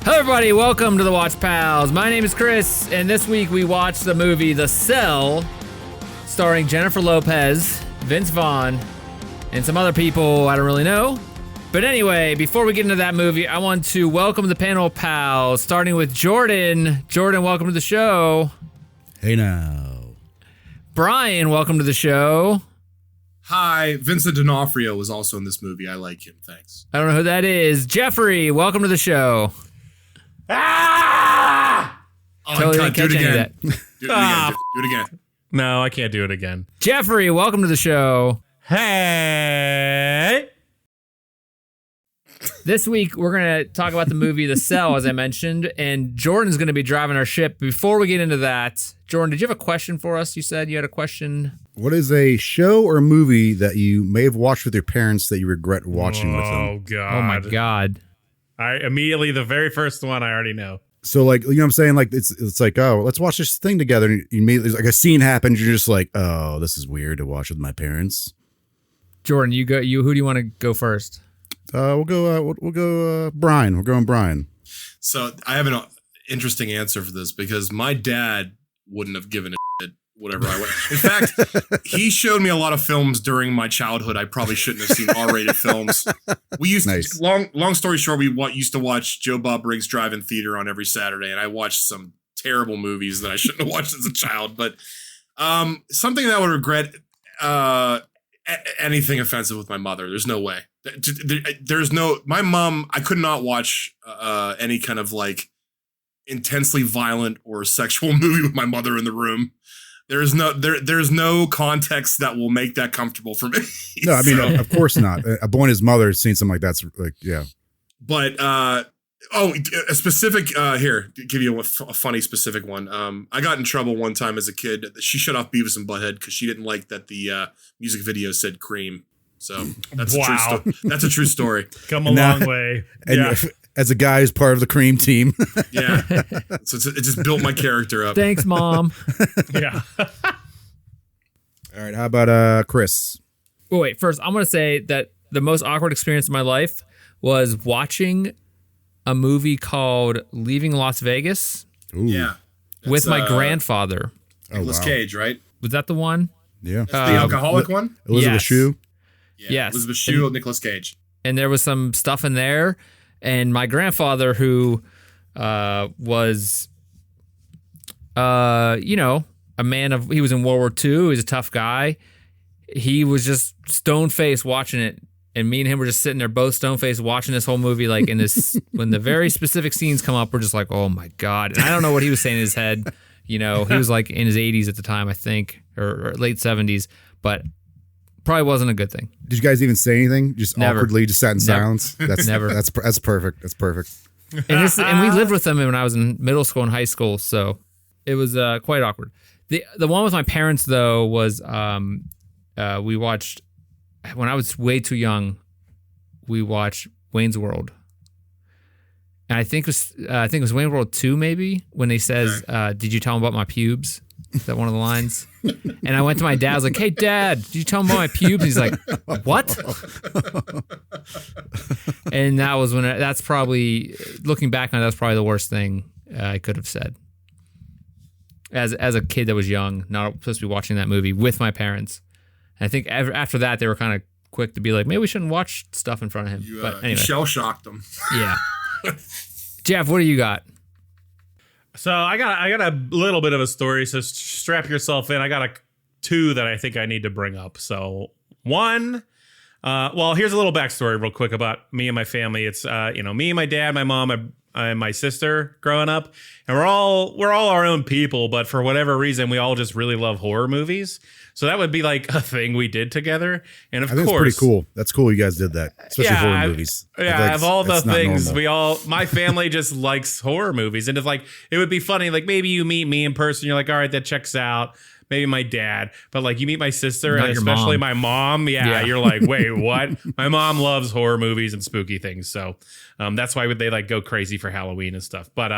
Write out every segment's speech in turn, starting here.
Hello everybody, welcome to the Watch Pals. My name is Chris, and this week we watched the movie The Cell, starring Jennifer Lopez, Vince Vaughn, and some other people I don't really know. But anyway, before we get into that movie, I want to welcome the panel of pals, starting with Jordan. Jordan, welcome to the show. Hey now. Brian, welcome to the show. Hi, Vincent D'Onofrio was also in this movie. I like him, thanks. I don't know who that is. Jeffrey, welcome to the show. Ah! Oh, Totally God, didn't catch any of that. Do it again. No, I can't do it again. Jeffrey, welcome to the show. Hey! This week, we're going to talk about the movie The Cell, as I mentioned, and Jordan's going to be driving our ship. Before we get into that, Jordan, did you have a question for us? You said you had a question. What is a show or movie that you may have watched with your parents that you regret watching with them? Oh, God. Oh, my God. I immediately, the very first one I already know. So, like, you know what I'm saying? Like, it's like, oh, let's watch this thing together. And you immediately, like, a scene happens. You're just like, oh, this is weird to watch with my parents. Jordan, you go. Who do you want to go first? We'll go Brian. We're going Brian. So I have an interesting answer for this because my dad wouldn't have given a shit whatever I went. In fact, he showed me a lot of films during my childhood I probably shouldn't have seen R-rated films. We used to, long story short, we used to watch Joe Bob Briggs Drive-In Theater on every Saturday, and I watched some terrible movies that I shouldn't have watched as a child. But something that I would regret, anything offensive with my mother. There's no way. There's no, my mom, I could not watch any kind of like intensely violent or sexual movie with my mother in the room. There's no context that will make that comfortable for me. No, I mean, of course not. A boy and his mother has seen something like that's like, yeah. But, a specific, here, give you a funny specific one. I got in trouble one time as a kid. She shut off Beavis and Butthead because she didn't like that the music video said cream. So that's a true story. Come a long way. And yeah. As a guy who's part of the cream team. Yeah. So it just built my character up. Thanks, Mom. Yeah. All right. How about Chris? Oh, wait, first, I'm going to say that the most awkward experience of my life was watching a movie called Leaving Las Vegas. Ooh. Yeah. With my grandfather. Nicolas Cage, right? Was that the one? Yeah. The alcoholic one? Elizabeth Yes. Shue. Yeah, Yes. Elizabeth Shue, Nicolas Cage. And there was some stuff in there. And my grandfather, who was, a man of, he was in World War II. He was a tough guy. He was just stone-faced watching it. And me and him were just sitting there, both stone-faced, watching this whole movie. Like, in this, when the very specific scenes come up, we're just like, oh my God. And I don't know what he was saying in his head. You know, he was like in his 80s at the time, I think, or late 70s. But probably wasn't a good thing. Did you guys even say anything? Just Never. Awkwardly, just sat in silence? That's Never. That's perfect. That's perfect. And we lived with them when I was in middle school and high school, so it was quite awkward. The one with my parents though was we watched when I was way too young. We watched Wayne's World, and I think it was Wayne's World 2 maybe when he says, "Did you tell him about my pubes?" Is that one of the lines? And I went to my dad. I was like, "Hey, Dad, did you tell him about my pubes?" And he's like, "What?" And that was when. That's probably looking back on it, that's probably the worst thing I could have said. As a kid that was young, not supposed to be watching that movie with my parents. And I think after that, they were kind of quick to be like, maybe we shouldn't watch stuff in front of him. But anyway, You shell-shocked them. yeah. Jeff, what do you got? So I got a little bit of a story, so strap yourself in. I got two that I think I need to bring up. So one, well, here's a little backstory real quick about me and my family. It's me, my dad, my mom, and my sister growing up, and we're all our own people, but for whatever reason, we all just really love horror movies. So that would be like a thing we did together. And of course, that's pretty cool. That's cool. You guys did that, especially horror movies. Yeah, of all the things normal. my family just likes horror movies, and it's like it would be funny. Like maybe you meet me in person, you're like, all right, that checks out. Maybe my dad, but like you meet my sister Not and your especially mom. my mom. Yeah, you're like, wait, what? My mom loves horror movies and spooky things, so that's why they like go crazy for Halloween and stuff. But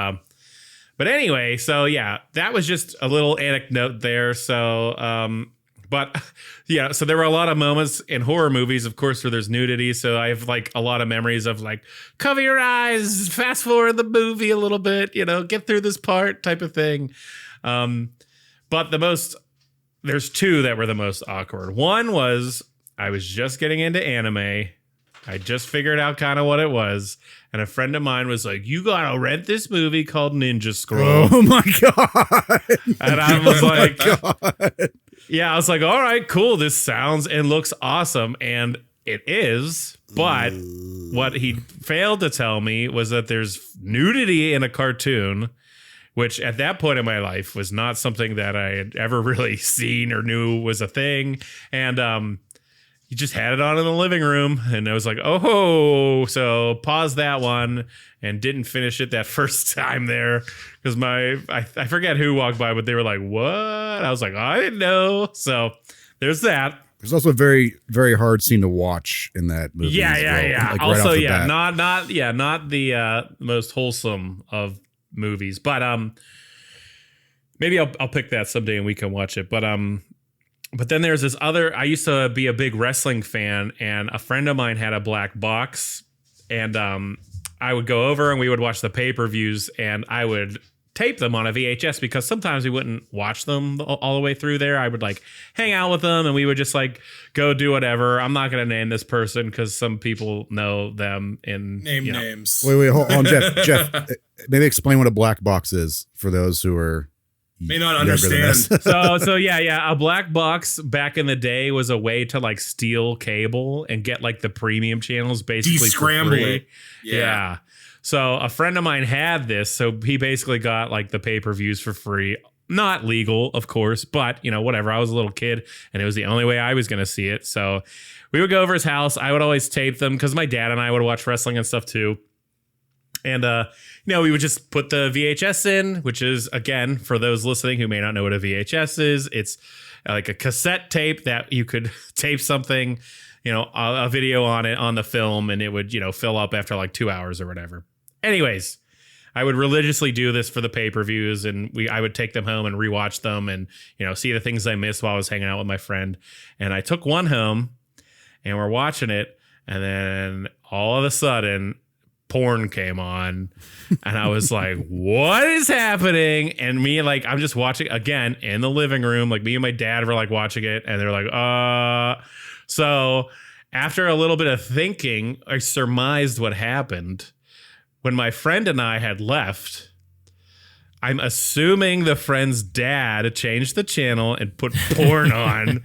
anyway, so yeah, that was just a little anecdote there. So But yeah, so there were a lot of moments in horror movies, of course, where there's nudity. So I have like a lot of memories of like, cover your eyes, fast forward the movie a little bit, get through this part type of thing. But there's two that were the most awkward. One was I was just getting into anime. I just figured out kind of what it was. And a friend of mine was like, you got to rent this movie called Ninja Scroll. Oh my God. And I was like, yeah, I was like, all right, cool. This sounds and looks awesome. And it is. But what he failed to tell me was that there's nudity in a cartoon, which at that point in my life was not something that I had ever really seen or knew was a thing. And, he just had it on in the living room, and I was like, oh, so pause that one and didn't finish it that first time there because I forget who walked by, but they were like, what? I was like, I didn't know. So there's that. There's also a very, very hard scene to watch in that movie. Yeah. Like also, right off the bat. not the most wholesome of movies, but maybe I'll pick that someday and we can watch it. But then there's this other, I used to be a big wrestling fan, and a friend of mine had a black box, and I would go over and we would watch the pay-per-views, and I would tape them on a VHS because sometimes we wouldn't watch them all the way through there. I would like hang out with them and we would just like go do whatever. I'm not going to name this person because some people know them in names. Wait, hold on, Jeff, maybe explain what a black box is for those who are may not understand. So yeah. A black box back in the day was a way to like steal cable and get like the premium channels basically descramble for free. it. Yeah. So a friend of mine had this, so he basically got like the pay-per-views for free. Not legal, of course, but whatever. I was a little kid and it was the only way I was going to see it. So we would go over his house. I would always tape them because my dad and I would watch wrestling and stuff too. And, we would just put the VHS in, which is, again, for those listening who may not know what a VHS is, it's like a cassette tape that you could tape something, a video on it on the film, and it would, fill up after like 2 hours or whatever. Anyways, I would religiously do this for the pay-per-views, and I would take them home and rewatch them and, see the things I missed while I was hanging out with my friend. And I took one home, and we're watching it, and then all of a sudden porn came on and I was like, what is happening? And me, like, I'm just watching again in the living room, like me and my dad were like watching it, and they're like, so after a little bit of thinking, I surmised what happened. When my friend and I had left, I'm assuming the friend's dad changed the channel and put porn on.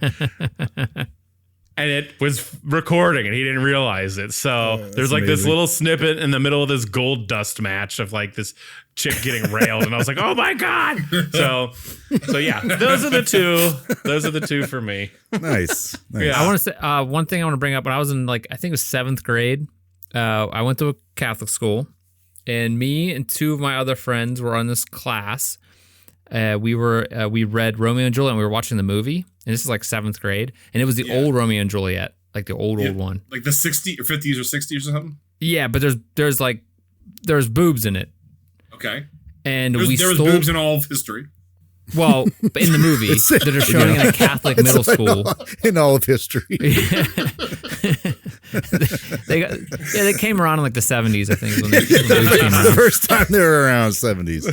And it was recording and he didn't realize it. So there's like amazing. This little snippet in the middle of this gold dust match of like this chick getting railed. And I was like, oh my God. So yeah, those are the two for me. Nice. Yeah. I want to say one thing I want to bring up. When I was in I think it was 7th grade, I went to a Catholic school, and me and two of my other friends were on this class. We read Romeo and Juliet and we were watching the movie. And this is like 7th grade. And it was the old Romeo and Juliet, like the old one. Like the 60s or 50s or 60s or something? Yeah, but there's boobs in it. Okay. And there was boobs in all of history. Well, in the movie that are showing in a Catholic middle school. In all of history. They came around in like the 70s, I think. When they came the first time they were around 70s.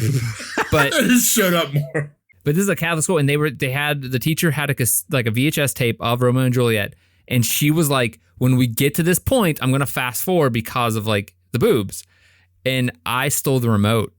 But it just showed up more. But this is a Catholic school, and the teacher had a VHS tape of Romeo and Juliet, and she was like, when we get to this point, I'm going to fast forward because of like the boobs. And I stole the remote.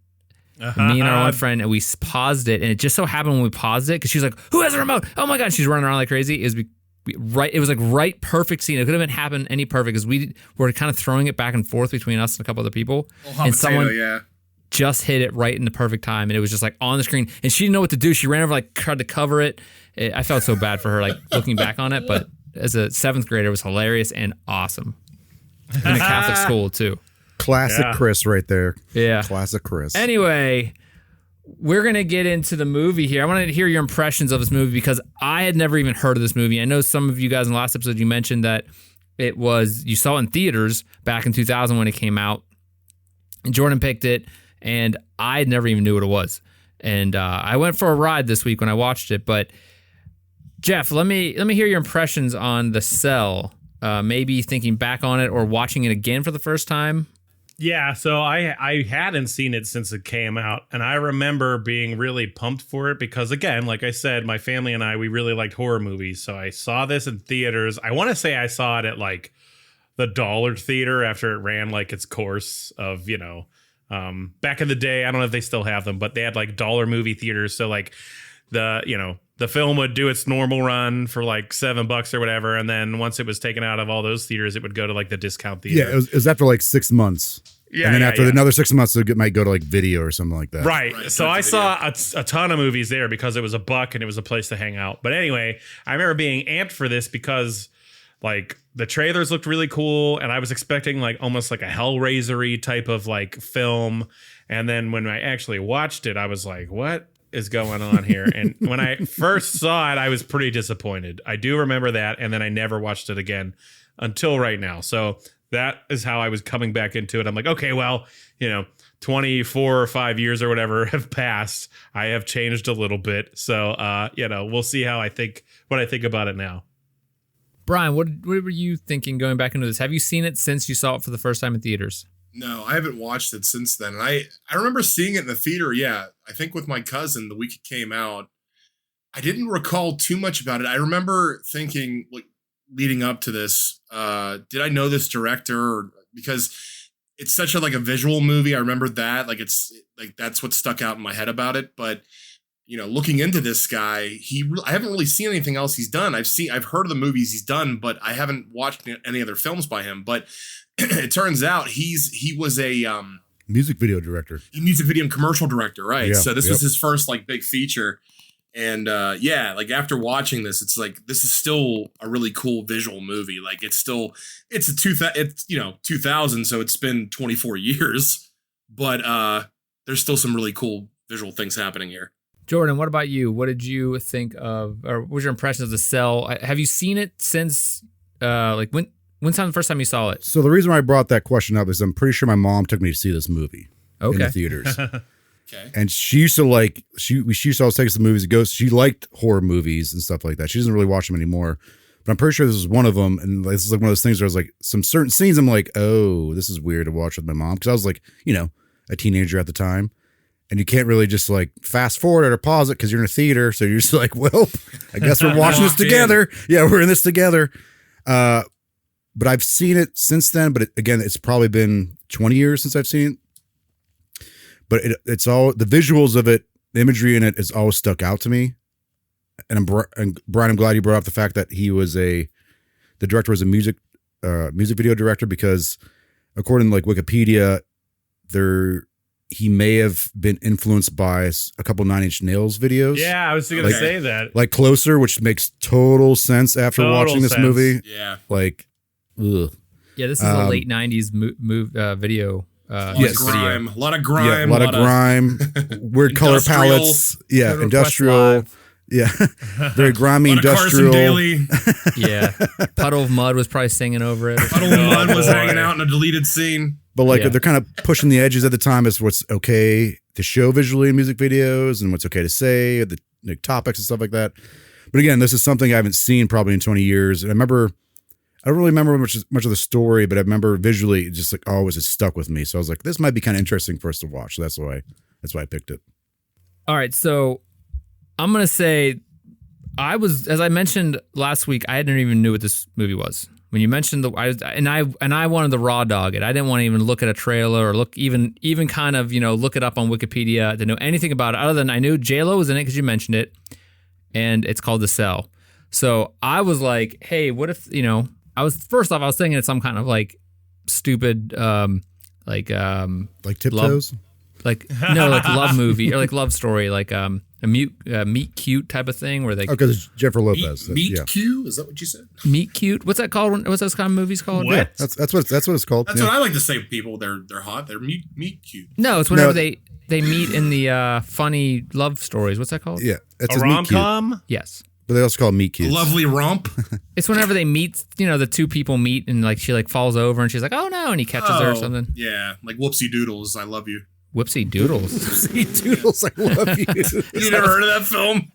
Me and our one friend, and we paused it, and it just so happened when we paused it, because she's like, who has a remote? Oh my God, she's running around like crazy. It was like right perfect scene. It could have been happened any perfect, because we were kind of throwing it back and forth between us and a couple other people. And someone just hit it right in the perfect time, and it was just like on the screen, and she didn't know what to do. She ran over, like tried to cover it. I felt so bad for her, like looking back on it, but as a 7th grader, it was hilarious and awesome. In a Catholic school too. Classic Chris right there. Yeah. Classic Chris. Anyway, we're going to get into the movie here. I want to hear your impressions of this movie, because I had never even heard of this movie. I know some of you guys in the last episode, you mentioned that you saw it in theaters back in 2000 when it came out. And Jordan picked it, and I never even knew what it was. And I went for a ride this week when I watched it, but Jeff, let me hear your impressions on The Cell. Maybe thinking back on it or watching it again for the first time. Yeah, so I hadn't seen it since it came out, and I remember being really pumped for it because, again, like I said, my family and we really liked horror movies, so I saw this in theaters. I want to say I saw it at, like, the Dollar Theater after it ran, like, its course of, back in the day, I don't know if they still have them, but they had, like, dollar movie theaters, so, like, the film would do its normal run for like $7 or whatever, and then once it was taken out of all those theaters, it would go to like the discount theater. Yeah, it was after like 6 months. Yeah, and then after another 6 months, it might go to like video or something like that. Right. So I saw a ton of movies there because it was $1 and it was a place to hang out. But anyway, I remember being amped for this because like the trailers looked really cool, and I was expecting like almost like a Hellraiser-y type of like film. And then when I actually watched it, I was like, what is going on here? And when I first saw it, I was pretty disappointed. I do remember that, and then I never watched it again until right now. So that is how I was coming back into it. I'm like, okay, well, 24 or 5 years or whatever have passed. I have changed a little bit. So, we'll see what I think about it now. Brian, what were you thinking going back into this? Have you seen it since you saw it for the first time in theaters? No, I haven't watched it since then. And I remember seeing it in the theater, I think with my cousin the week it came out. I didn't recall too much about it. I remember thinking, like, leading up to this, did I know this director? Because it's such a visual movie. I remember that. Like, it's like that's what stuck out in my head about it. But looking into this guy, I haven't really seen anything else he's done. I've heard of the movies he's done, but I haven't watched any other films by him. But it turns out he was a music video director, music video and commercial director, right? Yeah, so this was his first big feature, and after watching this, it's like this is still a really cool visual movie. Like it's 2000, so it's been 24 years, but there's still some really cool visual things happening here. Jordan, what about you? What did you think of, or what was your impression of The Cell? Have you seen it since when's the first time you saw it? So the reason why I brought that question up is I'm pretty sure my mom took me to see this movie in the theaters. Okay. And she used to she used to always take us to movies to go. She liked horror movies and stuff like that. She doesn't really watch them anymore, but I'm pretty sure this is one of them. And this is like one of those things where I was like, some certain scenes I'm like, oh, this is weird to watch with my mom. Cause I was like, a teenager at the time. And you can't really just fast forward it or pause it because you're in a theater. So you're just like, well, I guess we're watching this together. Yeah, we're in this together. But I've seen it since then. But again, it's probably been 20 years since I've seen it. But it's all the visuals of it, the imagery in it has always stuck out to me. And Brian, I'm glad you brought up the fact that the director was a music video director, because according to Wikipedia, he may have been influenced by a couple Nine Inch Nails videos. Yeah, I was going to say that. Like Closer, which makes total sense after watching this movie. Yeah. Ugh. Yeah, this is a late 90s video. Yes. Grime. A lot of grime. Yeah, a lot of grime. Weird color palettes. Yeah, industrial. Yeah. Very grimy industrial. Daily. Yeah. Puddle of Mud was probably singing over it. Puddle of Mud was hanging out in a deleted scene. But they're kind of pushing the edges at the time as what's okay to show visually in music videos and what's okay to say, the topics and stuff like that. But again, this is something I haven't seen probably in 20 years. And I don't really remember much of the story, but I remember visually it just always it stuck with me. So I was like, this might be kind of interesting for us to watch. So that's why I picked it. All right. So I'm going to say as I mentioned last week, I didn't even know what this movie was. When you mentioned I wanted the raw dog it. I didn't want to even look at a trailer or look even kind of, look it up on Wikipedia to know anything about it other than I knew J-Lo was in it because you mentioned it, and it's called The Cell. So I was like, hey, what if, I was thinking it's some kind of stupid, Tiptoes? Love movie or love story, a meet cute type of thing where they because Jennifer Lopez. Meet cute? Is that what you said? Meet cute? What's that called? What's those kind of movies called? What? Yeah, that's what it's called. That's what I like to say to people. They're hot. They're meet cute. No, it's whenever they meet in the funny love stories. What's that called? Yeah, it's a rom-com. Yes, but they also call it meet cute. Lovely romp. It's whenever they meet. The two people meet and she falls over and she's like, oh no, and he catches her or something. Yeah, like whoopsie doodles. I love you. Whoopsie doodles. Whoopsie doodles. I love you. You never heard of that film?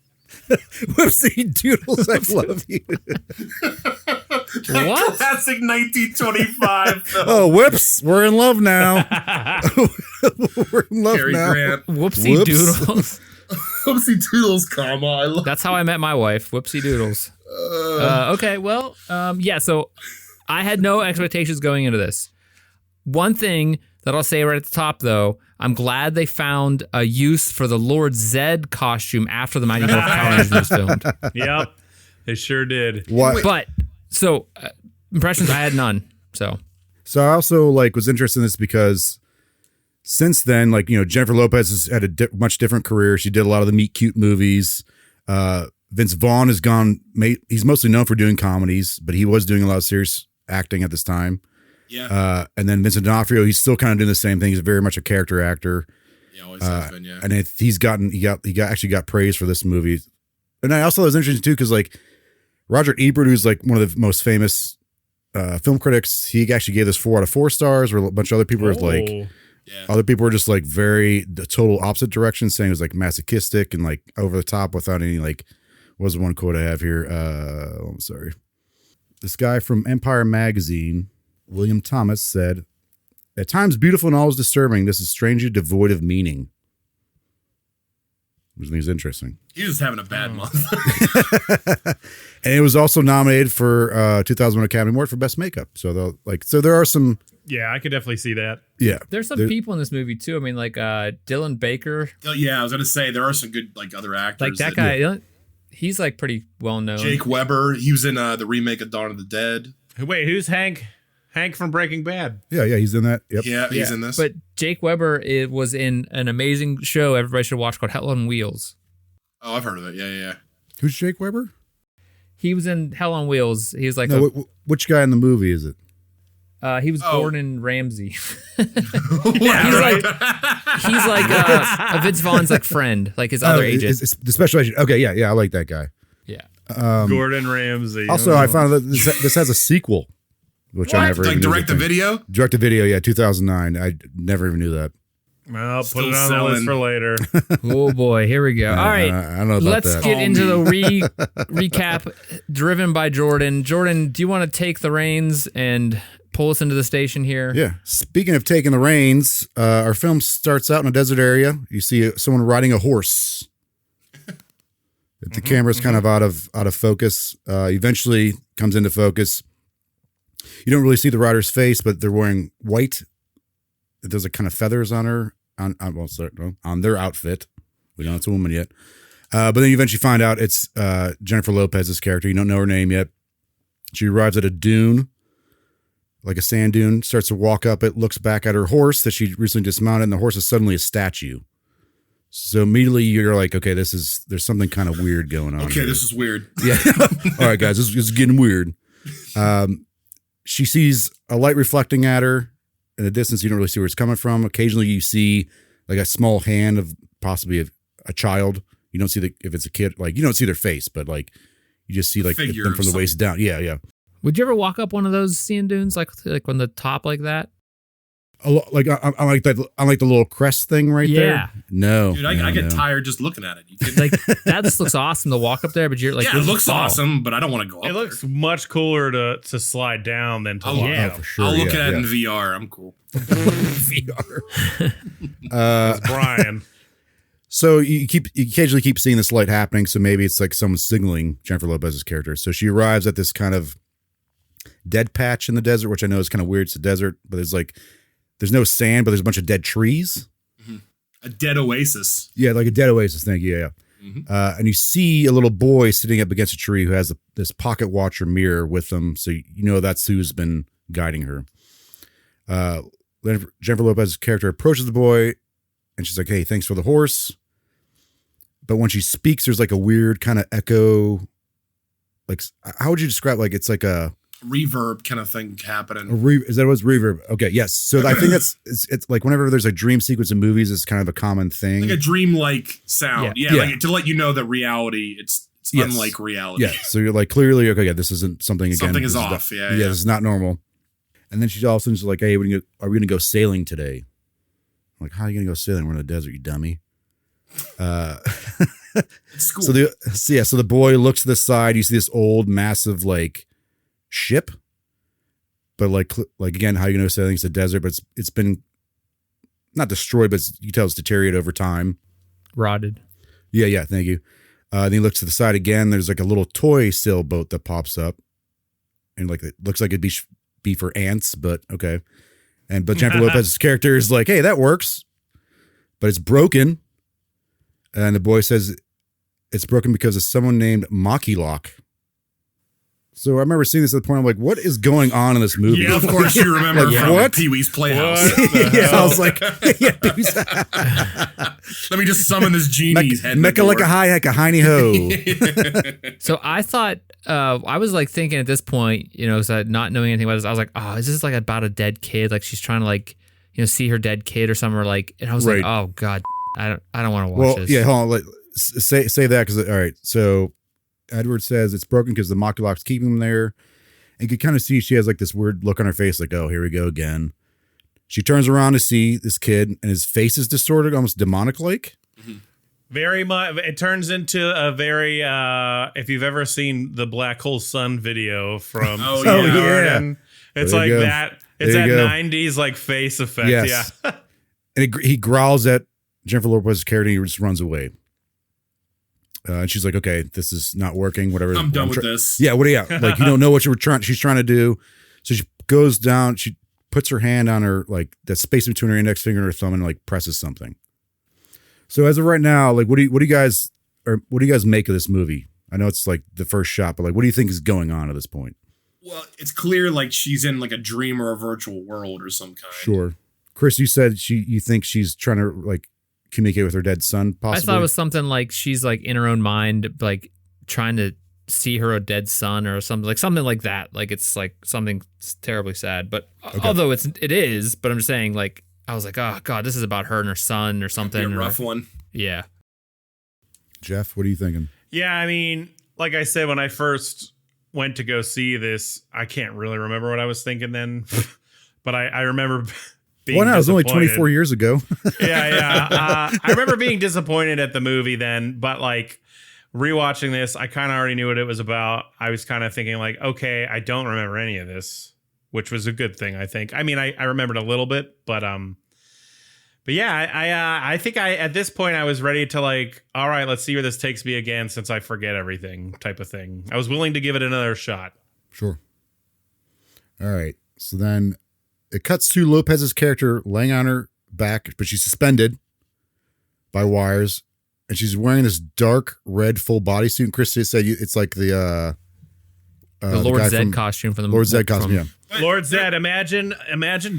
Whoopsie doodles, I love you. What? Classic 1925 film. Oh, whoops, we're in love now. We're in love Cary now. Grant. Whoopsie doodles. Whoopsie doodles, comma. I love. That's how I met my wife. Whoopsie doodles. Okay, well, yeah. So I had no expectations going into this. One thing that I'll say right at the top, though, I'm glad they found a use for the Lord Zed costume after the Mighty Morphin Power Rangers was filmed. Yep, they sure did. What? But so impressions, I had none. So I also was interested in this because since then, Jennifer Lopez has had a much different career. She did a lot of the Meet Cute movies. Vince Vaughn has gone. He's mostly known for doing comedies, but he was doing a lot of serious acting at this time. Yeah. And then Vincent D'Onofrio, he's still kind of doing the same thing. He's very much a character actor. Yeah, always has been. Yeah. And actually got praise for this movie. And I also thought it was interesting too because Roger Ebert, who's one of the most famous film critics, he actually gave this 4 out of 4 stars. Where a bunch of other people were other people were just the total opposite direction, saying it was masochistic and over the top without any what was the one quote I have here? I'm sorry. This guy from Empire Magazine, William Thomas, said, "At times beautiful and always disturbing, this is strangely devoid of meaning." Which I think is interesting. He was having a bad month. And it was also nominated for 2001 Academy Award for Best Makeup. So there are some. Yeah, I could definitely see that. Yeah, there's some people in this movie too. I mean, Dylan Baker. Yeah, I was gonna say there are some good other actors. That guy, he's pretty well known. Jake Weber. He was in the remake of Dawn of the Dead. Wait, who's Hank? Hank from Breaking Bad. Yeah, he's in that. Yep. Yeah, he's in this. But Jake Weber was in an amazing show everybody should watch called Hell on Wheels. Oh, I've heard of it. Yeah. Who's Jake Weber? He was in Hell on Wheels. He was which guy in the movie is it? He was Gordon Ramsay. Yeah, he's like Vince Vaughn's friend, his other agent. It's the special agent. Okay, yeah, I like that guy. Yeah. Gordon Ramsay. Also, I found that this has a sequel, which I never even knew direct to video. Direct to video, yeah, 2009. I never even knew that. Well, Still put it on the list for later. Oh boy, here we go. All right, I don't know about let's that. get into the recap driven by Jordan. Jordan, do you want to take the reins and pull us into the station here? Yeah. Speaking of taking the reins, our film starts out in a desert area. You see someone riding a horse. The camera's kind of out of focus. Eventually comes into focus. You don't really see the rider's face, but they're wearing white. There's kind of feathers on her on their outfit. We don't know it's a woman yet. But then you eventually find out it's Jennifer Lopez's character. You don't know her name yet. She arrives at a dune, like a sand dune, starts to walk up it, looks back at her horse that she recently dismounted, and the horse is suddenly a statue. So immediately you're like, okay, there's something kind of weird going on. Okay, here. this is weird. Yeah. All right, guys, this is getting weird. She sees a light reflecting at her. In the distance, you don't really see where it's coming from. Occasionally you see a small hand of possibly a child. You don't see if it's a kid, you don't see their face, but you just see them from the waist down. Yeah. Would you ever walk up one of those sand dunes, like on the top like that? I like that. I like the little crest thing right there. No, dude, I get tired just looking at it. That just looks awesome to walk up there, but you're yeah, it looks awesome, but I don't want to go up. It looks much cooler to slide down than to walk up. For sure. I'll look at it in VR. I'm cool. VR. Brian. So you occasionally keep seeing this light happening. So maybe it's someone signaling Jennifer Lopez's character. So she arrives at this kind of dead patch in the desert, which I know is kind of weird. It's a desert, but there's no sand, but there's a bunch of dead trees. Mm-hmm. A dead oasis. Yeah, like a dead oasis. Thank you. Yeah. Mm-hmm. And you see a little boy sitting up against a tree who has this pocket watch or mirror with them. So that's who's been guiding her. Jennifer Lopez's character approaches the boy and she's like, "Hey, thanks for the horse." But when she speaks, there's a weird kind of echo. How would you describe it's like a reverb kind of thing happening. Is that what's reverb? Okay, yes. So I think it's whenever there's a dream sequence in movies, it's kind of a common thing. Like a dream-like sound. Yeah. To let you know that reality, it's unlike reality. Yeah. So you're clearly, okay, yeah, this isn't something again. Something is off. Yeah, this is not normal. And then she's all of a sudden like, "Hey, are we going to go sailing today?" I'm like, "How are you going to go sailing? We're in the desert, you dummy." It's cool. So the boy looks to the side. You see this old, massive like ship, but like again, how you notice I think it's a desert, but it's been not destroyed, but you can tell it's deteriorated over time. Rotted. Yeah. Thank you. Then he looks to the side again. There's like a little toy sailboat that pops up, and like it looks like it'd be for ants, but okay. But Jennifer Lopez's character is like, hey, that works, but it's broken. And the boy says it's broken because of someone named Mocky Lock. So I remember seeing this at the point. I'm like, what is going on in this movie? Yeah, of course you remember Like, from what? Pee-wee's Playhouse. Yeah, I was like, yeah, Let me just summon this genie's head. Mecca like a high heck a hiney ho. So I thought, I was like thinking at this point, so not knowing anything about this, I was like, oh, is this like about a dead kid? Like she's trying to like, see her dead kid or something, or like, and I was Right. like, oh God, I don't want to watch this. Yeah, hold on. Like, say that because all right. So Edward says it's broken because the Mocky Lock's keeping him there. And you can kind of see she has like this weird look on her face, like, oh, here we go again. She turns around to see this kid, and his face is distorted, almost demonic-like. Very much. It turns into a very. If you've ever seen the Black Hole Sun video from, Oh, Steve yeah. Martin, it's There like you go. that. It's There that you go. '90s like face effect. Yes. Yeah. And he growls at Jennifer Lopez's character, and he just runs away. And she's like, okay, this is not working, whatever. I'm done with this. Yeah, what do you like? You don't know what she's trying to do. So she goes down, she puts her hand on her, like that space between her index finger and her thumb, and like presses something. So as of right now, like what do you guys make of this movie? I know it's like the first shot, but like what do you think is going on at this point? Well, it's clear like she's in like a dream or a virtual world or some kind. Sure. Chris, you said you think she's trying to like communicate with her dead son, possibly? I thought it was something like she's like in her own mind, like trying to see her dead son or something like that. Like it's like something terribly sad. But although it is, but I'm just saying, like I was like, oh God, this is about her and her son or something. Be a rough one. Yeah. Jeff, what are you thinking? Yeah, I mean, like I said, when I first went to go see this, I can't really remember what I was thinking then, but I remember being Well, no, it was only disappointed. 24 years ago. Yeah. I remember being disappointed at the movie then, but like rewatching this, I kind of already knew what it was about. I was kind of thinking like, okay, I don't remember any of this, which was a good thing, I think. I mean, I remembered a little bit, but yeah, I think at this point I was ready to like, all right, let's see where this takes me again since I forget everything type of thing. I was willing to give it another shot. Sure. All right. So then it cuts to Lopez's character laying on her back, but she's suspended by wires, and she's wearing this dark red full bodysuit. And Chris said it's like the Lord guy Zed from costume from the Lord Zed costume. Yeah. Lord Zed, imagine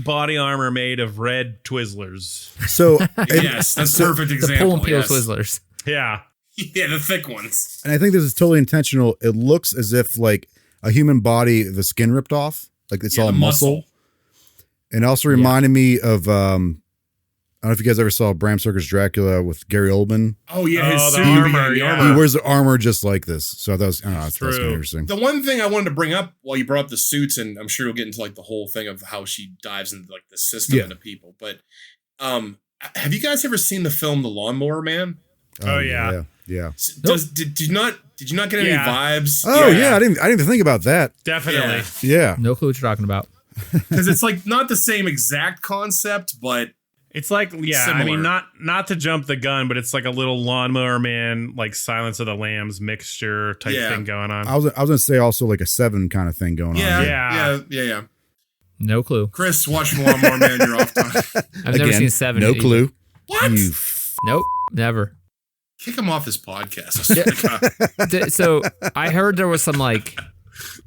body armor made of red Twizzlers. So Yes, that's a perfect The example. pull and peel yes. Twizzlers. Yeah. Yeah, the thick ones. and I think this is totally intentional. It looks as if like a human body, the skin ripped off, like it's Yeah, all the muscle. And it also reminded me of I don't know if you guys ever saw Bram Stoker's Dracula with Gary Oldman. Oh yeah, his Oh, the suit. armor, The yeah. He wears the armor just like this. So that was, I don't know, that's kind of True. interesting. The one thing I wanted to bring up while you brought up the suits, and I'm sure you'll get into like the whole thing of how she dives into like the system Yeah. and the people, but have you guys ever seen the film The Lawnmower Man? Oh, yeah. Yeah. Did you not get any Yeah. vibes? Oh yeah, I didn't even think about that. Definitely. Yeah. No clue what you're talking about. Because it's like not the same exact concept, but It's like, yeah, I mean, Similar. not to jump the gun, but it's like a little Lawnmower Man, like Silence of the Lambs mixture type Yeah. thing going on. I was gonna say also like a Seven kind of thing going yeah, on. yeah. No clue. Chris, watching Lawnmower Man, you're off time. I've never seen Seven. No either. clue. What? You Nope. Never. Kick him off this podcast. I swear to God. So I heard there was some like,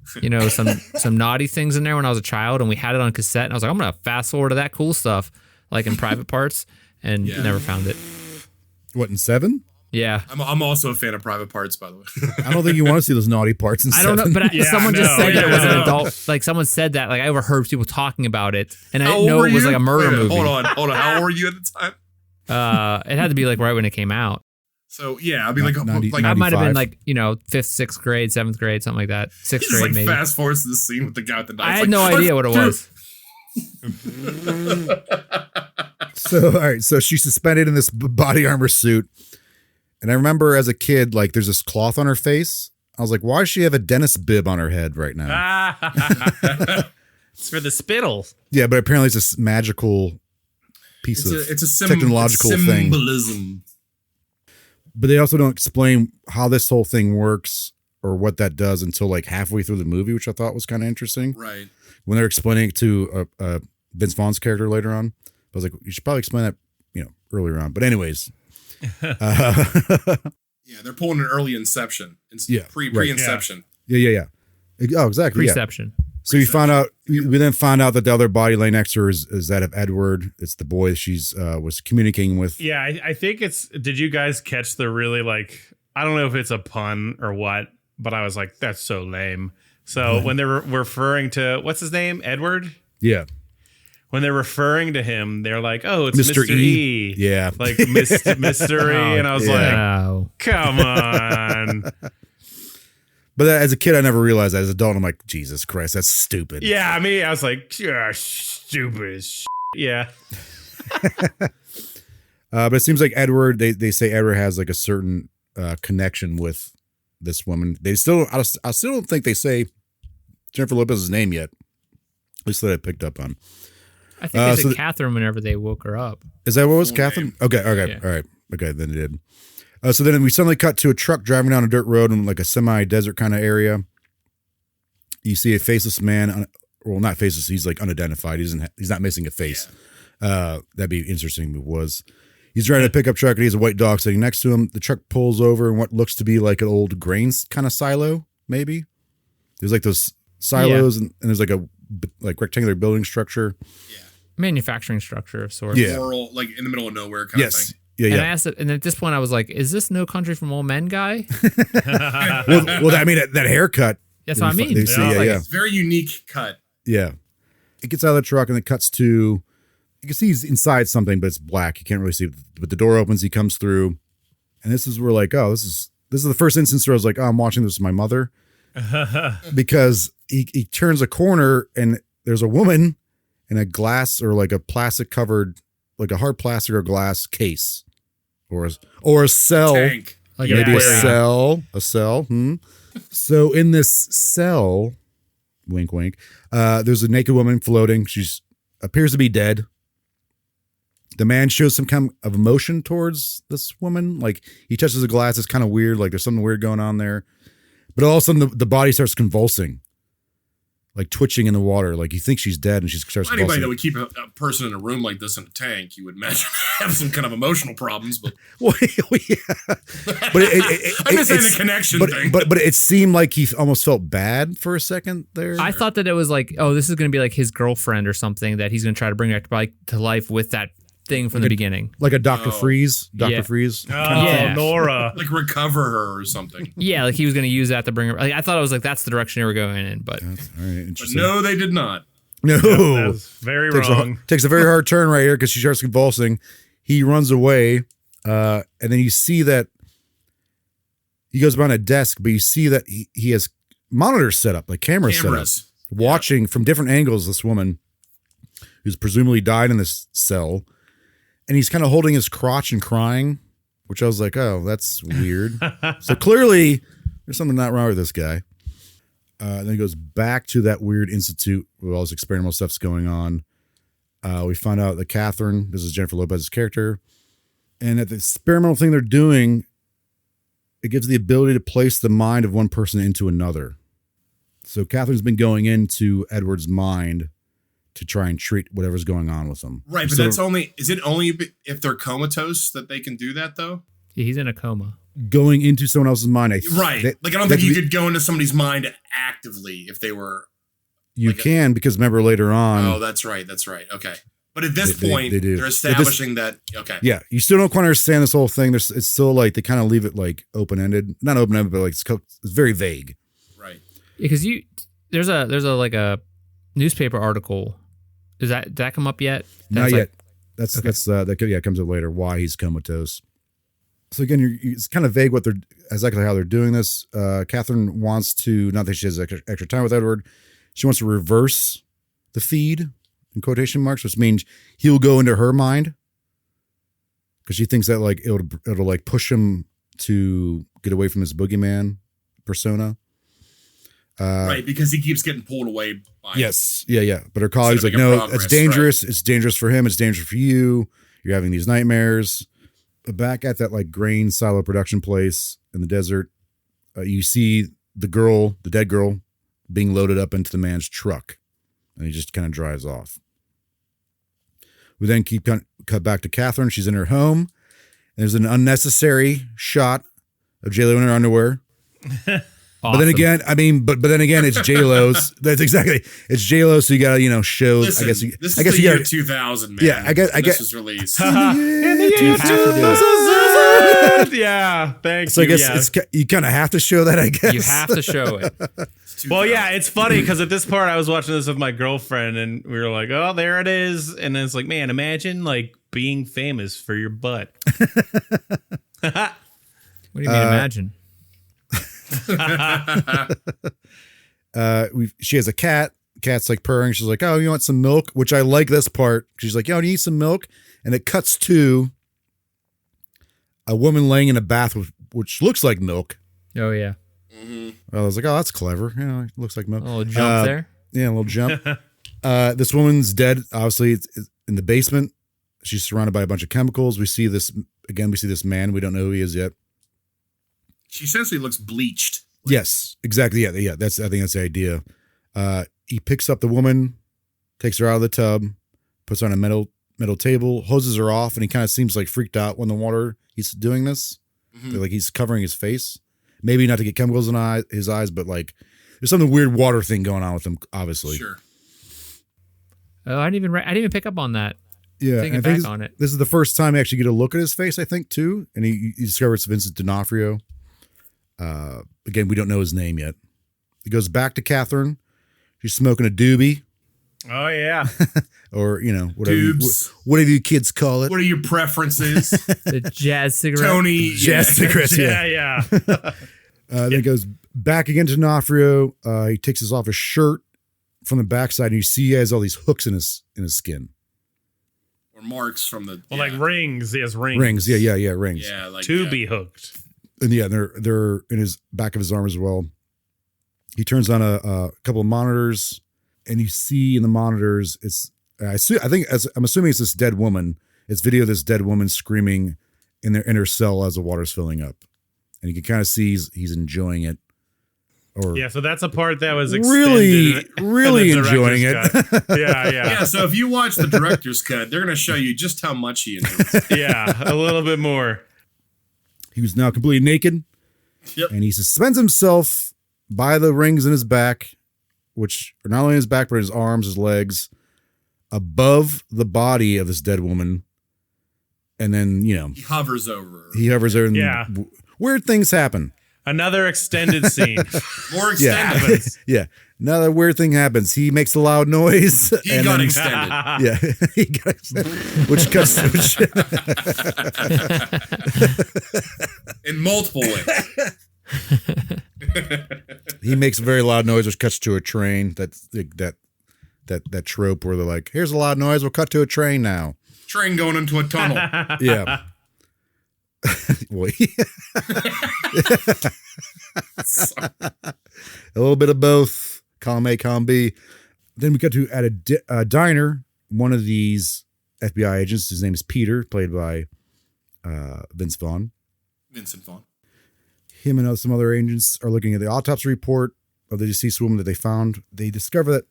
some naughty things in there when I was a child, and we had it on cassette. And I was like, I'm gonna fast forward to that cool stuff, like in private parts, and Yeah. never found it. What in Seven? Yeah. I'm also a fan of Private Parts, by the way. I don't think you want to see those naughty parts in I don't know, Seven. but Yeah, someone just no, said that it was an yeah. adult. Like someone said that. Like I overheard people talking about it, and I How didn't old know were it was you? like a murder Wait movie. Hold on. How old were you at the time? It had to be like right when it came out. So yeah, I'd be like, 90 like I might have 95. been like 5th, 6th grade, 7th grade, something like that. 6th just grade like maybe. fast forwards to the scene with the guy with the knife. I It's had like, no idea what it was. So all right, so she's suspended in this body armor suit, And I remember as a kid, like there's this cloth on her face. I was like, why does she have a dentist bib on her head right now? It's for the spittle. Yeah, but apparently it's this magical piece of technological symbolism. But they also don't explain how this whole thing works or what that does until like halfway through the movie, which I thought was kind of interesting. Right. When they're explaining it to Vince Vaughn's character later on, I was like, you should probably explain that, earlier on. But anyways. Yeah, they're pulling an early Inception. Pre-Inception. Yeah. Oh, exactly. Preception. Yeah. So we then find out that the other body laying next to her is that of Edward. It's the boy she's was communicating with. Yeah, I think it's. Did you guys catch the really I don't know if it's a pun or what, but I was like, that's so lame. So when they're referring to what's his name, Edward. Yeah. When they're referring to him, they're like, "Oh, it's Mr. Mr. E." Yeah, like Mr. E, and I was like, "Come on." But as a kid, I never realized that. As an adult, I'm like, Jesus Christ, that's stupid. Yeah, I mean, I was like, stupid as shit. Yeah. But it seems like Edward, they say Edward has like a certain connection with this woman. I still don't think they say Jennifer Lopez's name yet. At least that I picked up on. I think they said Catherine whenever they woke her up. Is that what it was, Catherine? Okay, yeah. All right. Okay, then it did. So then we suddenly cut to a truck driving down a dirt road in like a semi-desert kind of area. You see a faceless man. Well, not faceless. He's like unidentified. He's not missing a face. Yeah. That'd be interesting if it was. He's driving a pickup truck and he has a white dog sitting next to him. The truck pulls over in what looks to be like an old grains kind of silo, maybe. There's like those silos and there's like a rectangular building structure. Yeah. Manufacturing structure of sorts. Yeah. Rural, like in the middle of nowhere kind of thing. Yeah. And I asked it, and at this point I was like, is this No Country for Old Men guy? well, I mean, that haircut. That's what I mean. It's a very unique cut. Yeah. It gets out of the truck and it cuts to, you can see he's inside something, but it's black. You can't really see it. But the door opens, he comes through. And this is where like, oh, this is the first instance where I was like, oh, I'm watching this with my mother. Because he turns a corner and there's a woman in a glass or like a plastic covered, like a hard plastic or glass case or a cell. Tank. Like maybe a cell. So in this cell, wink, wink, there's a naked woman floating. She's appears to be dead. The man shows some kind of emotion towards this woman. Like he touches the glass. It's kind of weird. Like there's something weird going on there. But all of a sudden the body starts convulsing. Like twitching in the water, like you think she's dead, and she starts. Anybody that would keep a person in a room like this in a tank, you would imagine have some kind of emotional problems. But well, yeah. But I'm just saying the connection thing. But it seemed like he almost felt bad for a second there. I thought that it was like, oh, this is going to be like his girlfriend or something that he's going to try to bring back to life with that thing from the beginning, like a Dr. Freeze. Dr. Freeze. Oh, yeah. Nora. Like recover her or something. Yeah, like he was going to use that to bring her. Like, I thought it was like that's the direction they were going in, but all right, interesting. But no, they did not. No, that's very wrong. Takes a very hard turn right here because she starts convulsing. He runs away, and then you see that he goes behind a desk, but you see that he has monitors set up, like cameras set up, watching from different angles this woman who's presumably died in this cell. And he's kind of holding his crotch and crying, which I was like, oh, that's weird. So clearly there's something not wrong with this guy. Then he goes back to that weird institute where all this experimental stuff's going on. We find out that Catherine, this is Jennifer Lopez's character, and that the experimental thing they're doing, it gives the ability to place the mind of one person into another. So Catherine's been going into Edward's mind to try and treat whatever's going on with them. Right, but is it only if they're comatose that they can do that though? Yeah, he's in a coma. Going into someone else's mind. Like I don't think you could go into somebody's mind actively if they were. You can, because remember later on. Oh, that's right. Okay. But at this point, they're establishing that. Okay. Yeah. You still don't quite understand this whole thing. It's still like they kind of leave it like open-ended. Not open-ended, but like it's very vague. Right. Because there's a like a newspaper article. Did that come up yet? Not yet. That comes up later. Why he's comatose. So again, it's kind of vague exactly how they're doing this. Catherine wants to, not that she has extra time with Edward, she wants to reverse the feed in quotation marks, which means he'll go into her mind because she thinks that like it'll like push him to get away from his boogeyman persona. Right, because he keeps getting pulled away by Yes. Yeah. But her colleague's like, making no, progress, it's dangerous. Right. It's dangerous for him. It's dangerous for you. You're having these nightmares. But back at that like grain silo production place in the desert, you see the dead girl, being loaded up into the man's truck. And he just kind of drives off. We then cut back to Catherine. She's in her home. There's an unnecessary shot of J-Lo in her underwear. Awesome. But then again, but then again, it's J-Lo's. That's exactly. It's J-Lo, so you gotta, show. Listen, I guess this I guess is the you year gotta, 2000, man. Yeah, I guess this was released. In the year 2000. Yeah, thanks. So I guess you kind of have to show that. I guess you have to show it. Well, yeah, it's funny because at this part I was watching this with my girlfriend and we were like, "Oh, there it is," and then it's like, man, imagine like being famous for your butt. What do you mean, imagine? She has a cat. Cat's like purring. She's like, "Oh, you want some milk?" Which I like this part. She's like, "Yo, do you need some milk?" And it cuts to a woman laying in a bath which looks like milk. Oh yeah. I was like, "Oh, that's clever. Yeah, it looks like milk." A little jump there. Yeah, a little jump. This woman's dead. Obviously, it's in the basement. She's surrounded by a bunch of chemicals. We see this man. We don't know who he is yet. She essentially looks bleached. Yes, exactly. Yeah. I think that's the idea. He picks up the woman, takes her out of the tub, puts her on a metal table, hoses her off, and he kind of seems like freaked out when the water. He's doing this, like he's covering his face. Maybe not to get chemicals in his eyes, but like there's something weird water thing going on with him. Obviously, Sure. Oh, I didn't even pick up on that. Yeah, Thinking back on it. This is the first time we actually get a look at his face, I think, too, and he discovers Vincent D'Onofrio. Again, we don't know his name yet. He goes back to Catherine. She's smoking a doobie. Oh yeah. Or, whatever you kids call it. What are your preferences? The jazz cigarette. Tony. Jazz cigarettes, Yeah. Then he goes back again to D'Onofrio. He takes off his shirt from the backside, and you see he has all these hooks in his skin. Or marks from the... Well, like rings. He has rings. Rings, yeah, rings. Yeah, like... To be hooked. And yeah, they're in his back of his arm as well. He turns on a couple of monitors, and you see in the monitors, I'm assuming it's this dead woman. It's video of this dead woman screaming in her cell as the water's filling up, and you can kind of see he's enjoying it. Or yeah, so that's a part that was extended really enjoying it. Yeah, so if you watch the director's cut, they're going to show you just how much he enjoys it. Yeah, a little bit more. He was now completely naked. Yep. And he suspends himself by the rings in his back, which are not only his back, but his arms, his legs, above the body of this dead woman. And then, he hovers over. And yeah. Weird things happen. Another extended scene. More extended. Yeah. Another weird thing happens. He makes a loud noise. He got extended. Yeah. He got extended. Which cuts in multiple ways. He makes a very loud noise, which cuts to a train. That trope where they're like, "Here's a loud noise. We'll cut to a train now." Train going into a tunnel. Yeah. Boy. A little bit of both. Column A, column B. Then we got to at a diner. One of these FBI agents, his name is Peter, played by Vincent Vaughn. Him and some other agents are looking at the autopsy report of the deceased woman that they found. They discover that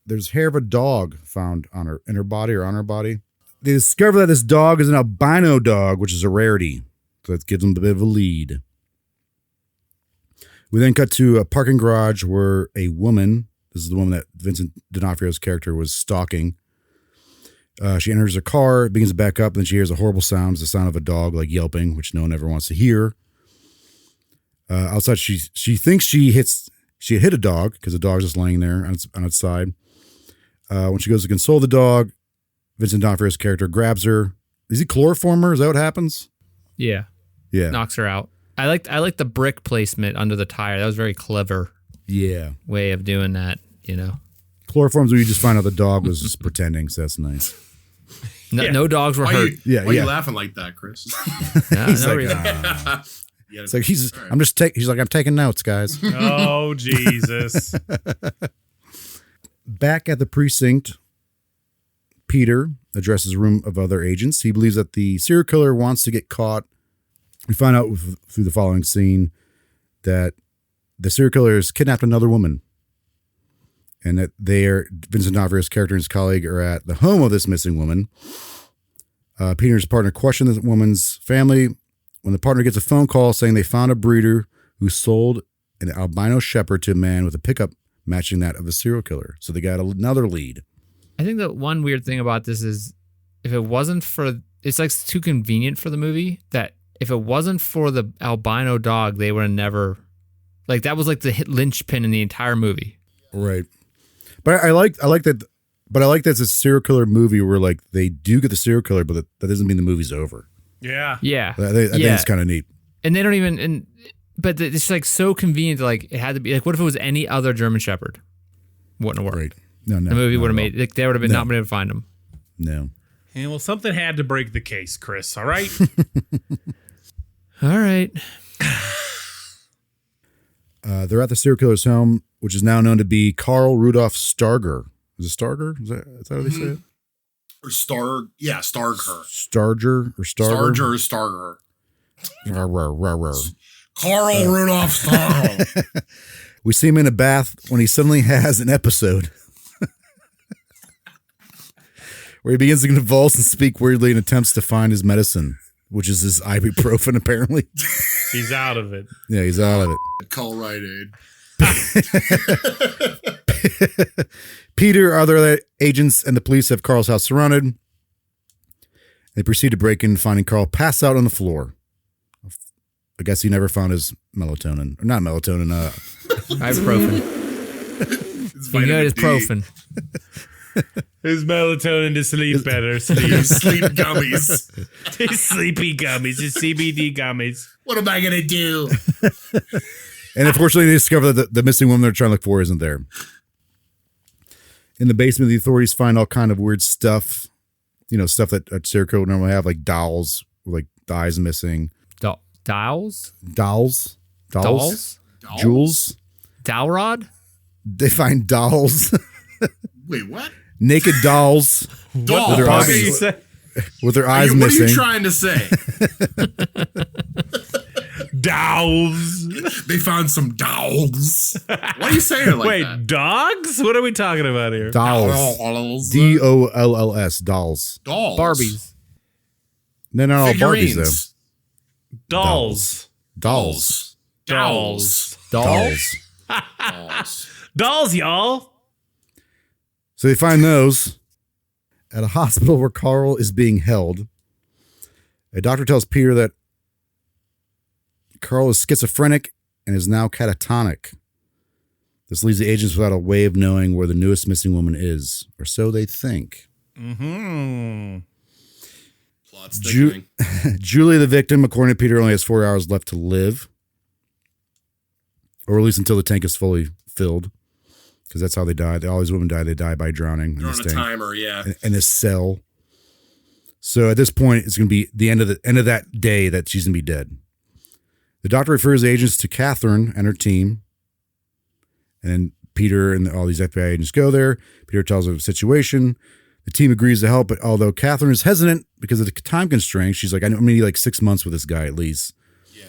there's hair of a dog found in her body or on her body. They discover that this dog is an albino dog, which is a rarity. So that gives them a bit of a lead. We then cut to a parking garage where a woman, this is the woman that Vincent D'Onofrio's character was stalking. She enters her car, begins to back up, and then she hears a horrible sound. It's the sound of a dog like yelping, which no one ever wants to hear. Outside, she thinks she hit a dog because the dog's just laying there on its side. When she goes to console the dog, Vincent D'Onofrio's character grabs her. Is he chloroform her? Is that what happens? Yeah. Knocks her out. I like the brick placement under the tire. That was very clever. Yeah. Way of doing that, Chloroforms where you just find out the dog was just pretending, so that's nice. No dogs were hurt. Why are you laughing like that, Chris? No reason. Yeah. It's like he's Right. he's like, I'm taking notes, guys. Oh, Jesus. Back at the precinct, Peter addresses a room of other agents. He believes that the serial killer wants to get caught. We find out through the following scene that the serial killer has kidnapped another woman, and that Vincent D'Onofrio's character and his colleague are at the home of this missing woman. Peter and his partner question the woman's family when the partner gets a phone call saying they found a breeder who sold an albino shepherd to a man with a pickup matching that of a serial killer. So they got another lead. I think that one weird thing about this is if it wasn't for, it's like too convenient for the movie that if it wasn't for the albino dog, they would have never, like that was like the linchpin in the entire movie. Right. But I like that. But I like that it's a serial killer movie where like they do get the serial killer, but that doesn't mean the movie's over. Yeah. Yeah. I think it's kind of neat. And they don't even, but it's like so convenient. Like it had to be like, what if it was any other German Shepherd? Wouldn't have worked. Right. No. The movie would have made, like, they would have been not been able to find him. No. And well, something had to break the case, Chris. All right. All right. They're at the serial killer's home, which is now known to be Karl Rudolf Starger. Is it Starger? Is that how they say it? Or Starger. Starger or Starger? Starger. Starger. Karl Rudolph Starger. We see him in a bath when he suddenly has an episode where he begins to convulse and speak weirdly and attempts to find his medicine, which is his ibuprofen, apparently. He's out of it. Yeah, he's out of it. Call Rite Aid. Peter, other agents, and the police have Carl's house surrounded. They proceed to break in, finding Carl passed out on the floor. I guess he never found his melatonin. Or not melatonin, Ibuprofen. You know it is Profen. His melatonin to sleep better. Sleep. Sleep gummies. His sleepy gummies. His CBD gummies. What am I going to do? And unfortunately, they discover that the missing woman they're trying to look for isn't there. In the basement, the authorities find all kind of weird stuff. You know, stuff that a serial killer would normally have, like dolls, like the eyes missing. Dolls? Dolls? Jewels? Dowel rod? They find dolls. Wait, what? Naked dolls. Dolls. With their What eyes, did you say? with their eyes What are missing. you trying to say? Dolls. They found some dolls. Why are you saying it like Wait, that? dogs? What are we talking about here? Dolls. Dolls. DOLLS. Dolls. Dolls. Barbies. They're not all Barbies, Figurines. Dolls. though. Dolls. Dolls. Dolls? Dolls. Dolls, y'all. So they find those at a hospital where Carl is being held. A doctor tells Peter that Carl is schizophrenic and is now catatonic. This leaves the agents without a way of knowing where the newest missing woman is, or so they think. Mm-hmm. Plot's thickening. Julie, the victim, according to Peter, only has 4 hours left to live, or at least until the tank is fully filled, because that's how they die. All these women die. They die by drowning They're on a timer, yeah. in this cell. So at this point, it's going to be the end of that day that she's going to be dead. The doctor refers the agents to Catherine and her team. And Peter and all these FBI agents go there. Peter tells them the situation. The team agrees to help, but although Catherine is hesitant because of the time constraints, she's like, I need like 6 months with this guy at least. Yeah.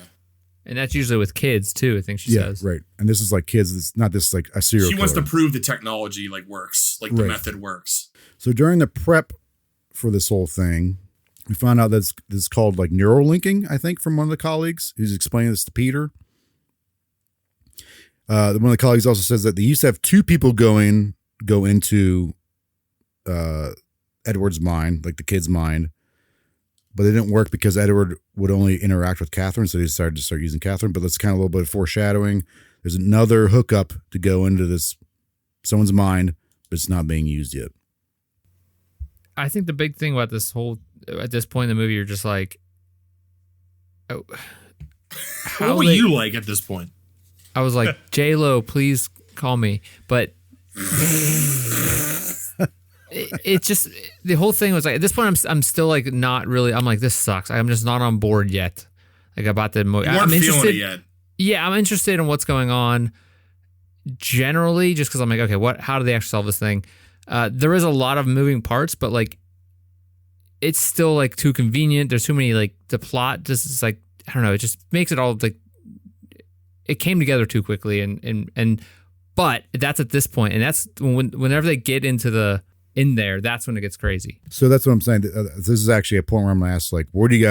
And that's usually with kids, too, I think she says. Right. And this is like kids. It's not this like a serial She wants to killer. prove the technology like works, like the Right. method works. So during the prep for this whole thing, we found out that this is called like neurolinking, I think, from one of the colleagues who's explaining this to Peter. One of the colleagues also says that they used to have 2 people go into Edward's mind, like the kid's mind, but they didn't work because Edward would only interact with Catherine, so they decided to start using Catherine. But that's kind of a little bit of foreshadowing. There's another hookup to go into someone's mind, but it's not being used yet. I think the big thing about this whole, at this point in the movie, you're just like, oh, What were you like at this point? I was like, J-Lo, please call me. But it just, the whole thing was like, at this point, I'm still like not really, I'm like, this sucks. I'm just not on board yet. like about the movie. You weren't I'm feeling interested. it yet. Yeah, I'm interested in what's going on generally, just because I'm like, okay, how do they actually solve this thing? There is a lot of moving parts, but like, it's still like too convenient. There's too many, like, the plot just is like, I don't know. It just makes it all like, it came together too quickly, but that's at this point, and that's whenever they get into in there, that's when it gets crazy. So that's what I'm saying. This is actually a point where I'm going to ask, like, how do you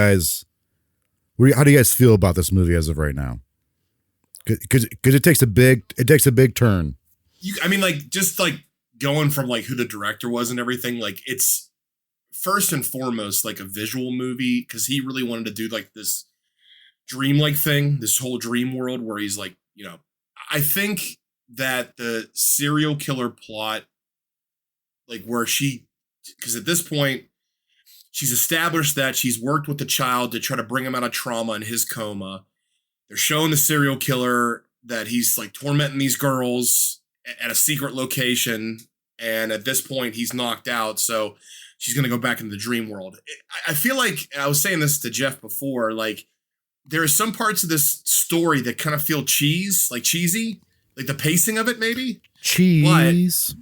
guys feel about this movie as of right now? Because it takes a big turn. I mean, like, just like going from like who the director was and everything, like, it's first and foremost like a visual movie, because he really wanted to do like this dreamlike thing, this whole dream world where he's like, you know, I think that the serial killer plot, like where because at this point she's established that she's worked with the child to try to bring him out of trauma and his coma. They're showing the serial killer that he's like tormenting these girls at a secret location, and at this point he's knocked out, so she's going to go back into the dream world. I feel like, and I was saying this to Jeff before, like, there are some parts of this story that kind of feel cheesy, like the pacing of it, maybe. Cheese.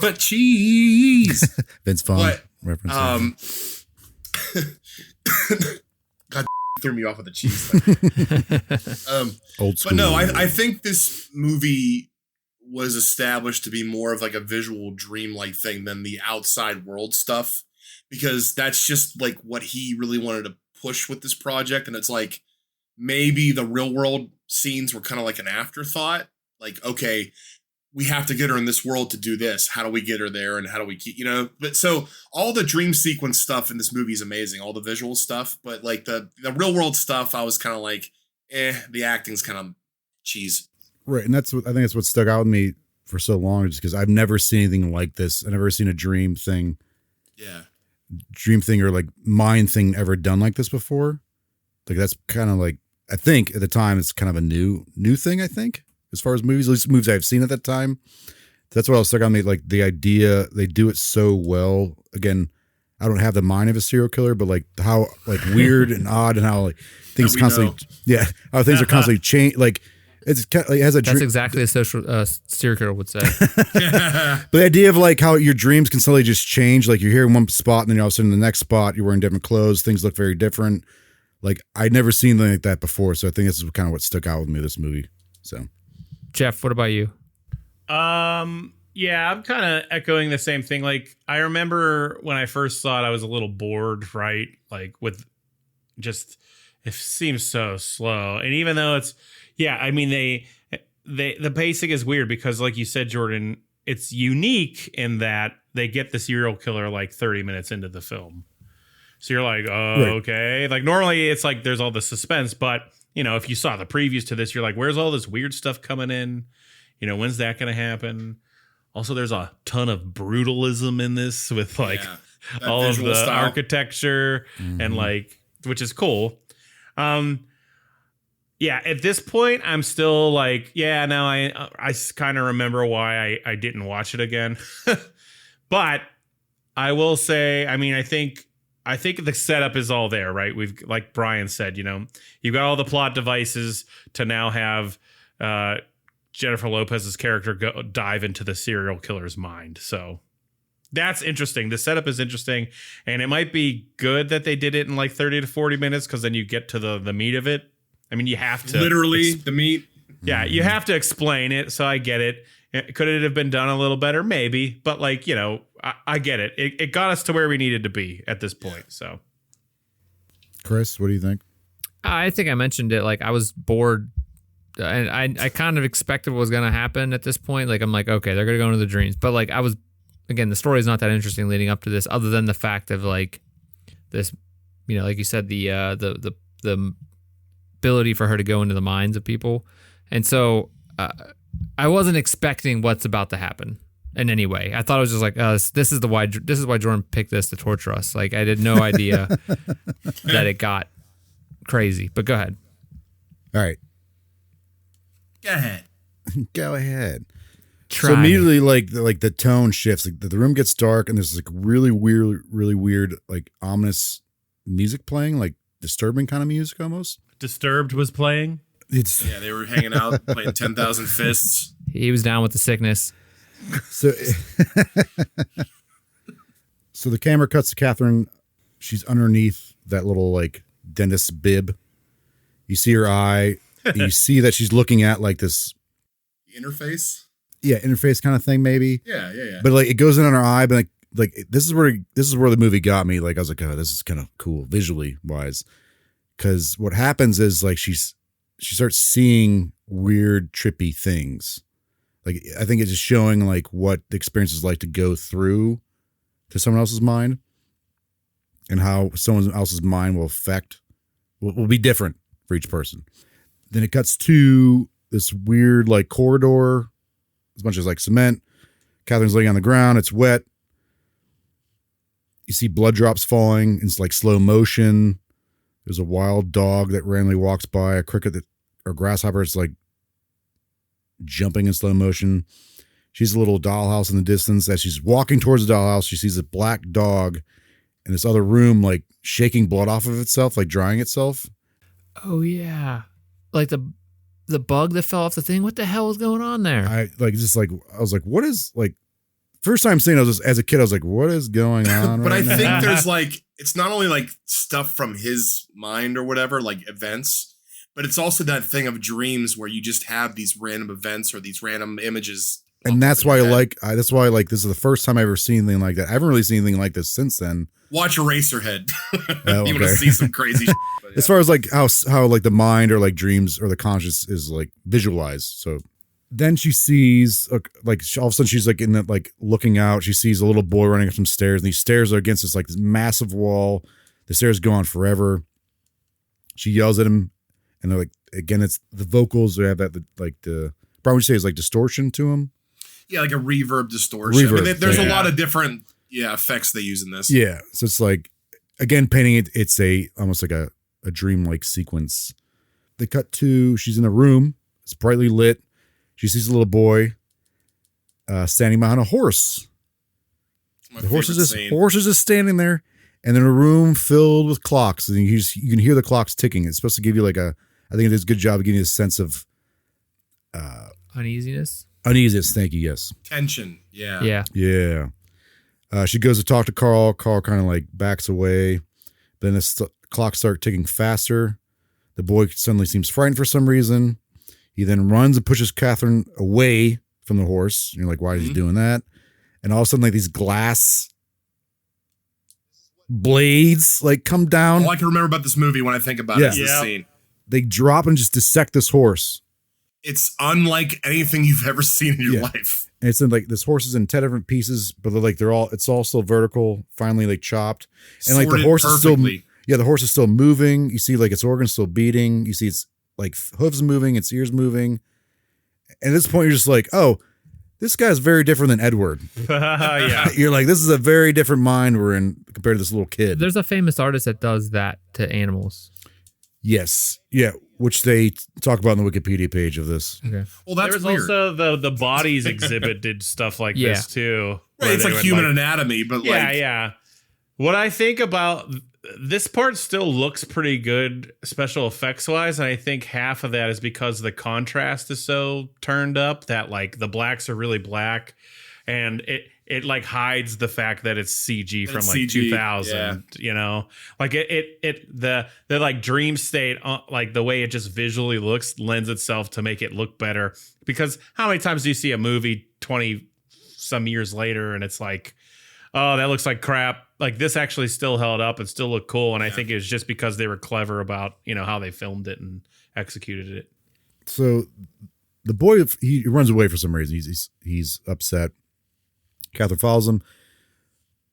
But cheese. Vince Vaughn reference. God, threw me off with the cheese thing. Old school. But no, I think this movie was established to be more of like a visual dream-like thing than the outside world stuff, because that's just like what he really wanted to push with this project. And it's like, maybe the real world scenes were kind of like an afterthought. Like, okay, we have to get her in this world to do this. How do we get her there? And how do we keep, but so all the dream sequence stuff in this movie is amazing. All the visual stuff, but like the real world stuff, I was kind of like, the acting's kind of cheese. Right. And I think that's what stuck out with me for so long, just because I've never seen anything like this. I've never seen a dream thing or like mind thing ever done like this before. Like, that's kind of like, I think at the time it's kind of a new thing, I think, as far as movies, at least movies I've seen at that time. That's what else stuck on me. Like, the idea, they do it so well. Again, I don't have the mind of a serial killer, but like how like weird and odd, and how like things constantly, how things are constantly change. Like, it has a That's exactly a serial killer would say. But the idea of like how your dreams can suddenly just change. Like, you're here in one spot, and then all of a sudden in the next spot, you're wearing different clothes. Things look very different. Like, I'd never seen anything like that before. So I think this is kind of what stuck out with me, this movie. So, Jeff, what about you? Yeah, I'm kind of echoing the same thing. Like, I remember when I first saw it, I was a little bored, right? Like, with just, it seems so slow. And even though it's, I mean, the pacing is weird because, like you said, Jordan, it's unique in that they get the serial killer like 30 minutes into the film. So you're like, oh, right. Okay. Like, normally it's like there's all the suspense, but, if you saw the previews to this, you're like, where's all this weird stuff coming in? When's that going to happen? Also, there's a ton of brutalism in this with like all of the style, architecture, and like, which is cool. At this point, I'm still like, now I kind of remember why I didn't watch it again. But I will say, I mean, I think the setup is all there, right? We've, like Brian said, you've got all the plot devices to now have Jennifer Lopez's character dive into the serial killer's mind. So that's interesting. The setup is interesting, and it might be good that they did it in like 30 to 40 minutes, because then you get to the meat of it. I mean, you have to literally the meat. Yeah, you have to explain it. So I get it. Could it have been done a little better? Maybe, but like, I get it. It got us to where we needed to be at this point. So, Chris, what do you think? I think I mentioned it. Like, I was bored. And I kind of expected what was going to happen at this point. Like, I'm like, okay, they're going to go into the dreams. But like, again, the story is not that interesting leading up to this, other than the fact of like this, like you said, the ability for her to go into the minds of people. And so I wasn't expecting what's about to happen in any way. I thought it was just like, this is why Jordan picked this to torture us. Like, I had no idea that it got crazy. But go ahead. All right. Go ahead. Try. So immediately, like the tone shifts. Like, the room gets dark, and there's like really weird, like ominous music playing. Like, disturbing kind of music almost. Disturbed was playing. It's Yeah, they were hanging out playing 10,000 Fists. He was down with the sickness. so. So the camera cuts to Catherine. She's underneath that little like dentist bib. You see her eye. And you see that she's looking at like this Interface? interface kind of thing, maybe. Yeah. But like it goes in on her eye, but like this is where the movie got me. Like I was like, oh, this is kind of cool visually wise. Because what happens is like she starts seeing weird, trippy things. Like I think it's just showing like what the experience is like to go through to someone else's mind, and how someone else's mind will be different for each person. Then it cuts to this weird like corridor. There's a bunch of like cement. Catherine's laying on the ground. It's wet. You see blood drops falling. It's like slow motion. There's a wild dog that randomly walks by. A cricket or grasshopper is like jumping in slow motion. She's a little dollhouse in the distance. As she's walking towards the dollhouse, she sees a black dog in this other room, like shaking blood off of itself, like drying itself. Oh yeah, like the bug that fell off the thing. What the hell was going on there? I was like, what is like? First time seeing it, as a kid, I was like, what is going on? But right I now? think there's like, it's not only like stuff from his mind or whatever, like events, but it's also that thing of dreams where you just have these random events or these random images. And that's why that's why this is the first time I ever seen anything like that. I haven't really seen anything like this since then. Watch Eraserhead. Oh, You want to see some crazy shit. But yeah. As far as like how like the mind or like dreams or the conscious is like visualized. So then she sees all of a sudden she's like in that, like looking out. She sees a little boy running up some stairs, and these stairs are against this massive wall. The stairs go on forever. She yells at him, and they're like, again, it's the vocals. They have that the probably would say is like distortion to them. Yeah, like a reverb distortion. Reverb, I mean, there's a yeah. lot of different effects they use in this. Yeah, so it's like again painting it. It's almost like a dream-like sequence. They cut to she's in a room. It's brightly lit. She sees a little boy standing behind a horse. The horse is just standing there, and then a room filled with clocks, and you can hear the clocks ticking. It's supposed to give you like I think it does a good job of giving you a sense of Uneasiness. Uneasiness. Thank you. Yes. Tension. Yeah. Yeah. Yeah. She goes to talk to Carl. Carl kind of like backs away. Then the clocks start ticking faster. The boy suddenly seems frightened for some reason. He then runs and pushes Catherine away from the horse. And you're like, why is he doing that? And all of a sudden, like these glass blades like come down. All I can remember about this movie when I think about it is this scene. They drop and just dissect this horse. It's unlike anything you've ever seen in your life. And it's in like this horse is in 10 different pieces, but it's all still vertical, finally like chopped. And like the horse perfectly. the horse is still moving. You see like its organs still beating. You see its like hooves moving, its ears moving. And at this point, you're just like, oh, this guy's very different than Edward. Yeah. You're like, this is a very different mind we're in compared to this little kid. There's a famous artist that does that to animals. Yes. Yeah. Which they talk about on the Wikipedia page of this. Okay. Well, that's There was weird. also the bodies exhibit did stuff like Yeah. this too. Right, where it's they like would, human anatomy, but Yeah, like yeah. What I think about this part still looks pretty good special effects wise, and I think half of that is because the contrast is so turned up that like the blacks are really black, and it like hides the fact that it's CG from like CG, 2000. You know, like the like dream state, like the way it just visually looks lends itself to make it look better. Because how many times do you see a movie 20 some years later and it's like, oh, that looks like crap. Like this actually still held up and still looked cool. And I think it was just because they were clever about, how they filmed it and executed it. So the boy, he runs away for some reason. He's upset. Catherine follows him.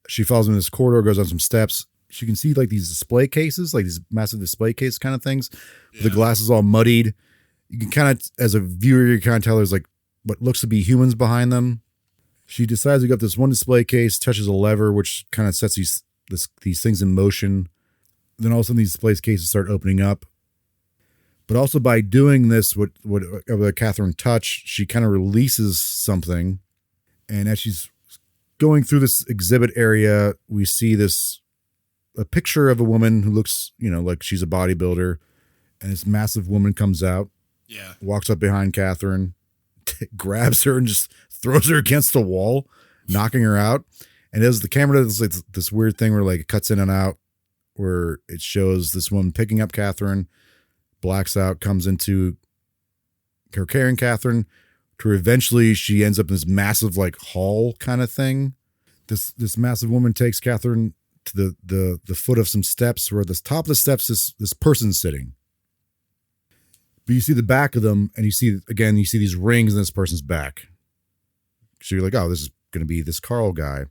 She follows him in this corridor, goes on some steps. She can see like these display cases, like these massive display case kind of things. The glass is all muddied. You can kind of, as a viewer, you kind of tell there's like what looks to be humans behind them. She decides to go up this one display case, touches a lever, which kind of sets these things in motion. Then all of a sudden these display cases start opening up. But also by doing this, what Catherine touched, she kind of releases something. And as she's going through this exhibit area, we see this a picture of a woman who looks, like she's a bodybuilder, and this massive woman comes out, walks up behind Catherine, grabs her and just throws her against the wall, knocking her out. And as the camera does like this weird thing where like it cuts in and out, where it shows this woman picking up Catherine, blacks out, comes into her carrying Catherine, to eventually she ends up in this massive like hall kind of thing. This massive woman takes Catherine to the foot of some steps, where at the top of the steps this person's sitting. But you see the back of them, and you see these rings in this person's back. So you're like, oh, this is going to be this Carl guy.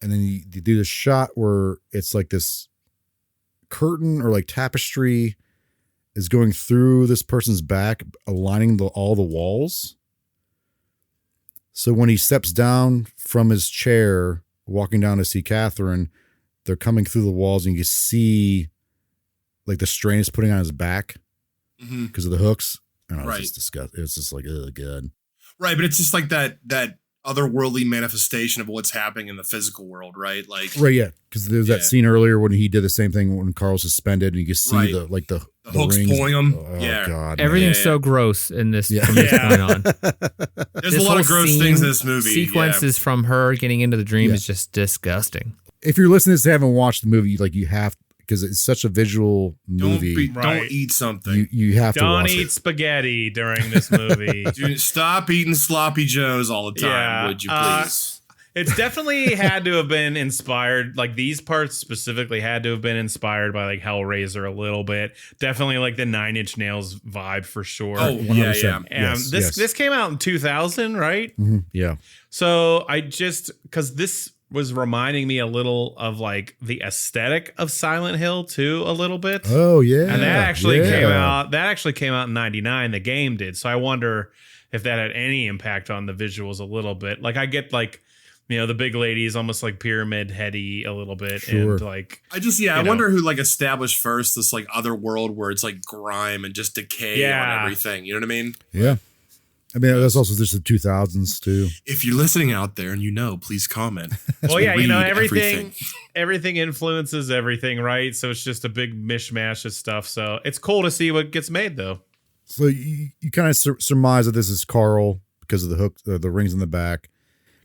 And then you do this shot where it's like this curtain or like tapestry is going through this person's back, aligning all the walls. So when he steps down from his chair, walking down to see Catherine, they're coming through the walls, and you see like the strain is putting on his back because of the hooks. And it's just disgusting. It's just like, oh, God. Right, but it's just like that otherworldly manifestation of what's happening in the physical world, right? Like, right, yeah. Because there's that scene earlier when he did the same thing when Carl's suspended, and you can see the hooks rings pulling him. Oh, God, everything's so gross in this from this point on. There's a lot of gross things in this movie. Sequences from her getting into the dream is just disgusting. If you're listening to this and haven't watched the movie, like you have, because it's such a visual movie. Don't eat something. You have to watch Don't eat spaghetti during this movie. Dude, stop eating sloppy joes all the time, would you please? It's definitely had to have been inspired. Like these parts specifically had to have been inspired by like Hellraiser a little bit. Definitely like the 9 Inch Nails vibe for sure. Oh, 100%. Yeah. And this came out in 2000, right? Mm-hmm. Yeah. So because this was reminding me a little of like the aesthetic of Silent Hill too, a little bit. Oh yeah. And that actually came out. That actually came out in '99. The game did. So I wonder if that had any impact on the visuals a little bit. Like I get like, the big lady is almost like pyramid heady a little bit. Sure. And like I wonder who like established first this like other world where it's like grime and just decay on everything. You know what I mean? Yeah. I mean, that's also just the 2000s too. If you're listening out there and please comment. Well, yeah, everything influences everything, right? So it's just a big mishmash of stuff. So it's cool to see what gets made, though. So you kind of surmise that this is Carl because of the hook, the rings in the back.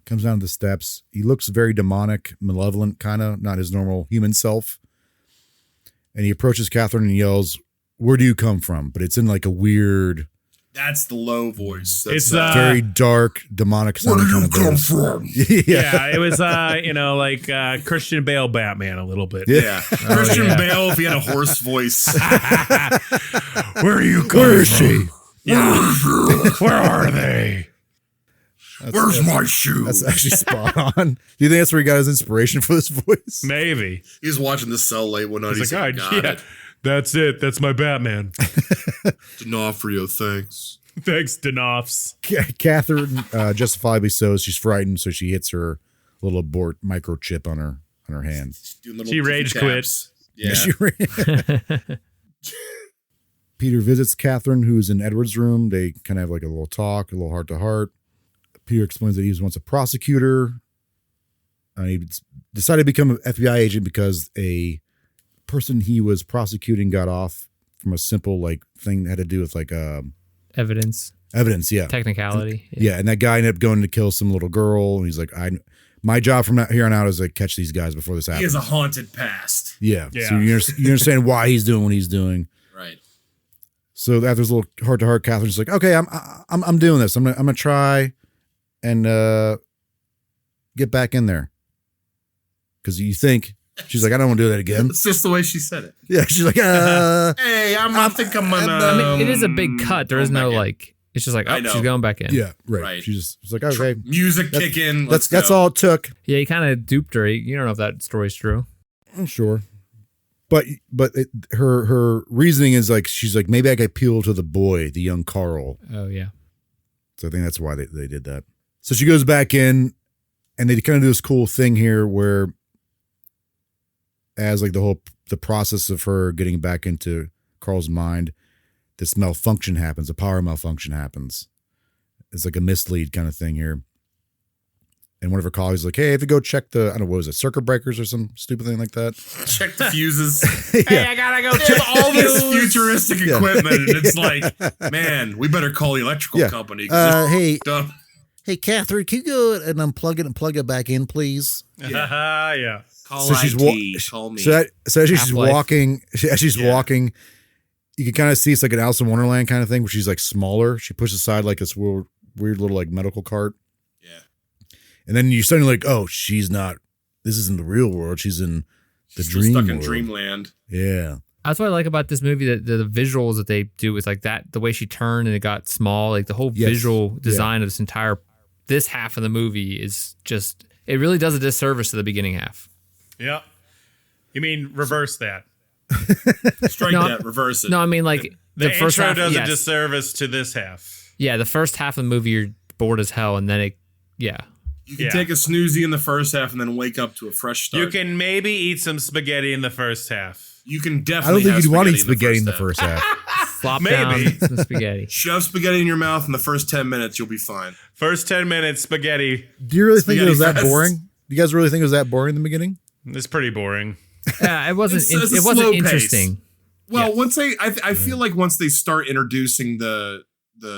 Comes down the steps. He looks very demonic, malevolent, kind of, not his normal human self. And he approaches Catherine and yells, "Where do you come from?" But it's in like a weird... That's the low voice. That's it's very dark, demonic sounding. Where do you come from? Yeah, it was like Christian Bale Batman a little bit. Yeah. Christian Bale if he had a hoarse voice. Where are you coming Where is from? she? Yeah. Where are they? Where's my shoe? That's actually spot on. Do you think that's where he got his inspiration for this voice? Maybe. He was watching the cell late one night. He's like, yeah. That's it. That's my Batman. D'Onofrio, thanks. Thanks, D'Onofs. Catherine, justifiably so, she's frightened, so she hits her little abort microchip on her hand. She rage quits. Yeah. Peter visits Catherine, who's in Edward's room. They kind of have like a little talk, a little heart to heart. Peter explains that he was once a prosecutor. He decided to become an FBI agent because a person he was prosecuting got off from a simple like thing that had to do with like evidence, yeah, technicality. And that guy ended up going to kill some little girl, and he's like, my job from here on out is to catch these guys before this happens. He has a haunted past. Yeah. So you understand why he's doing what he's doing. Right. So after this little heart to heart, Catherine's like, okay, I'm doing this. I'm gonna try and get back in there, because you think she's like, I don't want to do that again. It's just the way she said it. Yeah, she's like, hey, I think I'm gonna. I mean, it is a big cut. There is no like. It's just like, oh, she's going back in. Yeah, right. She's like, okay, music kick in. That's all it took. Yeah, he kind of duped her. You don't know if that story's true. I'm sure, but her reasoning is like, she's like, maybe I could appeal to the boy, the young Carl. Oh yeah. So I think that's why they did that. So she goes back in, and they kind of do this cool thing here where, as like the process of her getting back into Carl's mind, this malfunction happens, a power malfunction happens. It's like a mislead kind of thing here. And one of her colleagues is like, hey, if you go check the, I don't know, what was it, circuit breakers or some stupid thing like that? Check the fuses. Hey, I gotta go check All this futuristic equipment, and it's like, man, we better call the electrical company. Hey, Dumb. hey, Catherine, can you go and unplug it and plug it back in, please? Yeah. Call So she's IT. Call me. So as she's Half-Life. walking, walking, you can kind of see it's like an Alice in Wonderland kind of thing, where she's like smaller. She pushes aside like this weird little like medical cart. Yeah. And then you're suddenly like, oh, she's not. This isn't the real world. She's in the She's dream stuck in world. dreamland. Yeah. That's what I like about this movie, that the visuals that they do with like that, the way she turned and it got small, like the whole Yes. visual design of this half of the movie is just, it really does a disservice to the beginning half. Yep. You mean reverse that? Strike No, that. Reverse it. No, I mean like The first intro half does yes. a disservice to this half. Yeah, the first half of the movie you're bored as hell, and then You can take a snoozy in the first half and then wake up to a fresh start. You can maybe eat some spaghetti in the first half. You can I definitely. don't think have you'd want to eat spaghetti spaghetti in the first half. flop Maybe. down some spaghetti. Shove spaghetti in your mouth in the first 10 minutes. You'll be fine. First 10 minutes, spaghetti. Do you really think it Spaghetti was that fest. boring? Do you guys really think it was that boring in the beginning? It's pretty boring. Yeah, it wasn't. It's a It slow wasn't pace. interesting. Well, Yeah. once I feel like once they start introducing the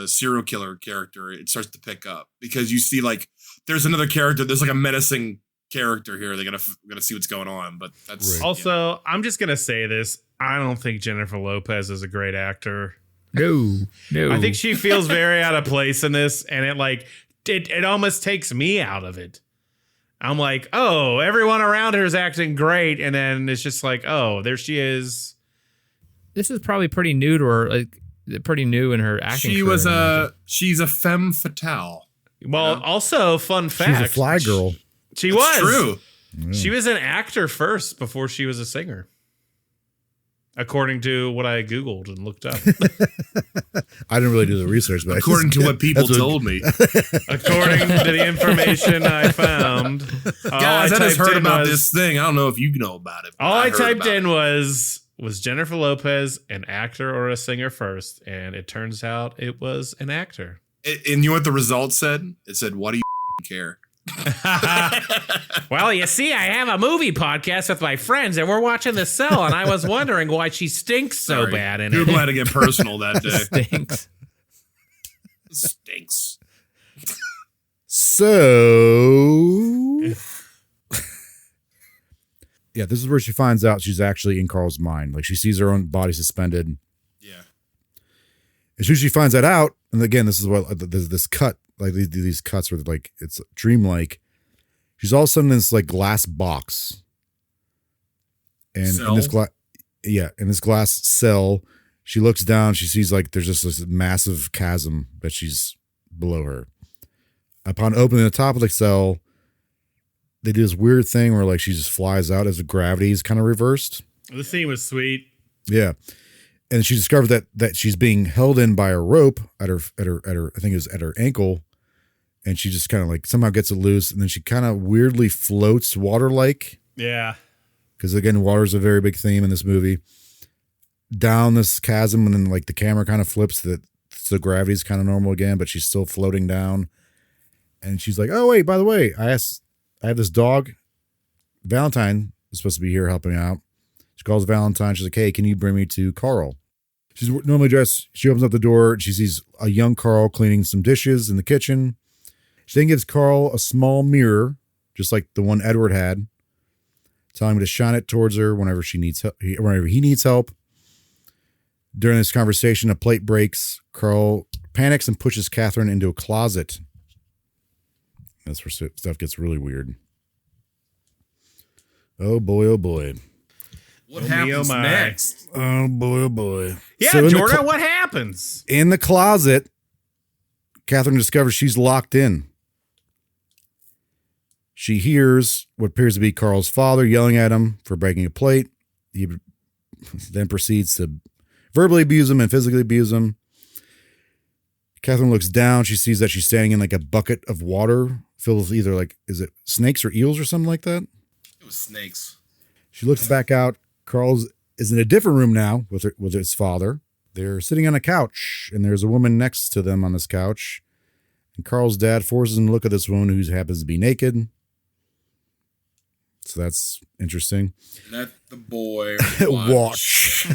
serial killer character, it starts to pick up because you see like there's another character. There's like a menacing character here. They gotta see what's going on. But that's Right. Also, I'm just going to say this. I don't think Jennifer Lopez is a great actor. No. I think she feels very out of place in this, and it almost takes me out of it. I'm like, oh, everyone around her is acting great, and then it's just like, oh, there she is. This is probably pretty new to her, like pretty new in her acting. She career, was I imagine. she's a femme fatale. Well, also, fun fact. She's a fly girl. She It's was. true. She was an actor first before she was a singer. According to what I Googled and looked up. I didn't really do the research, but According to what people that's told me. According to the information I found. Guys, I just heard about this thing. I don't know if you know about it. but All I heard typed about in it. was Jennifer Lopez an actor or a singer first, and it turns out it was an actor. And you know what the result said? It said, "What do you care?" Well, you see, I have a movie podcast with my friends, and we're watching The Cell, and I was wondering why she stinks so Sorry. bad in Google it. had to get personal that day. Stinks. Stinks. So, yeah, this is where she finds out she's actually in Carl's mind. Like she sees her own body suspended. Yeah. As soon as she finds that out, and again, this is what there's this cut, like these cuts where like it's dreamlike. She's all of a sudden in this like glass box, and in this Cell? in this glass cell, she looks down. She sees like there's just this massive chasm that she's below her. Upon opening the top of the cell, they do this weird thing where like she just flies out as the gravity is kind of reversed. The scene was sweet. Yeah. And she discovered that she's being held in by a rope at her I think it was at her ankle, and she just kind of like somehow gets it loose, and then she kind of weirdly floats water-like, Yeah. because again, water is a very big theme in this movie, down this chasm, and then like the camera kind of flips that so gravity's kind of normal again, but she's still floating down, and she's like, "Oh wait, by the way, I have this dog, Valentine is supposed to be here helping out." She calls Valentine. She's like, "Hey, can you bring me to Carl?" She's normally dressed. She opens up the door. She sees a young Carl cleaning some dishes in the kitchen. She then gives Carl a small mirror, just like the one Edward had, telling him to shine it towards her whenever she needs help, whenever he needs help. During this conversation, a plate breaks. Carl panics and pushes Catherine into a closet. That's where stuff gets really weird. Oh boy, oh boy. What Oh, me, happens oh, my. next? Oh boy, oh boy. Yeah, So in the Jordan, what happens? in the closet, Catherine discovers she's locked in. She hears what appears to be Carl's father yelling at him for breaking a plate. He then proceeds to verbally abuse him and physically abuse him. Catherine looks down. She sees that she's standing in like a bucket of water filled with either like, is it snakes or eels or something like that? It was snakes. She looks back out. Carl's is in a different room now with his father. They're sitting on a couch, and there's a woman next to them on this couch. And Carl's dad forces him to look at this woman who happens to be naked. So that's interesting. Let the boy watch.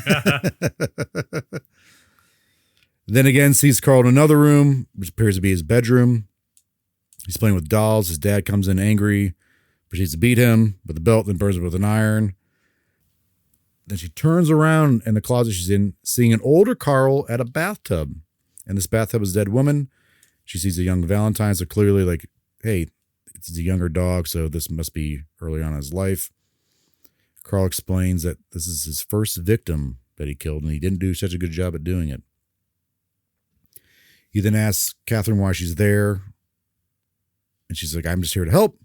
Then again, sees Carl in another room, which appears to be his bedroom. He's playing with dolls. His dad comes in angry, proceeds to beat him with a belt, then burns him with an iron. Then she turns around in the closet she's in, seeing an older Carl at a bathtub. And this bathtub is a dead woman. She sees a young Valentine, so clearly like, hey, it's a younger dog, so this must be early on in his life. Carl explains that this is his first victim that he killed, and he didn't do such a good job at doing it. He then asks Catherine why she's there, and she's like, I'm just here to help.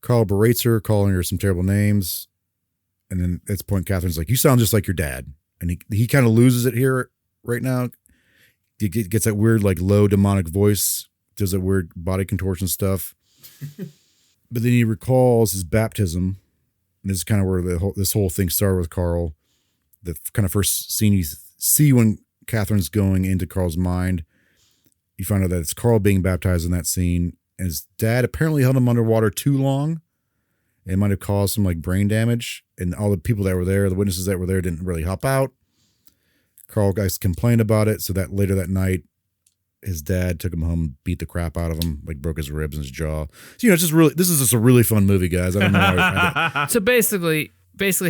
Carl berates her, calling her some terrible names. And then at this point, Catherine's like, you sound just like your dad. And he kind of loses it here right now. He gets that weird, like, low demonic voice, does that weird body contortion stuff. But then he recalls his baptism. And this is kind of where this whole thing started with Carl. The kind of first scene you see when Catherine's going into Carl's mind. You find out that it's Carl being baptized in that scene. And his dad apparently held him underwater too long. It might have caused some like brain damage. And all the people that were there, the witnesses that were there, didn't really hop out. Carl guys complained about it. So that later that night, his dad took him home, beat the crap out of him, like broke his ribs and his jaw. So, it's just really, this is just a really fun movie, guys. I don't know. So basically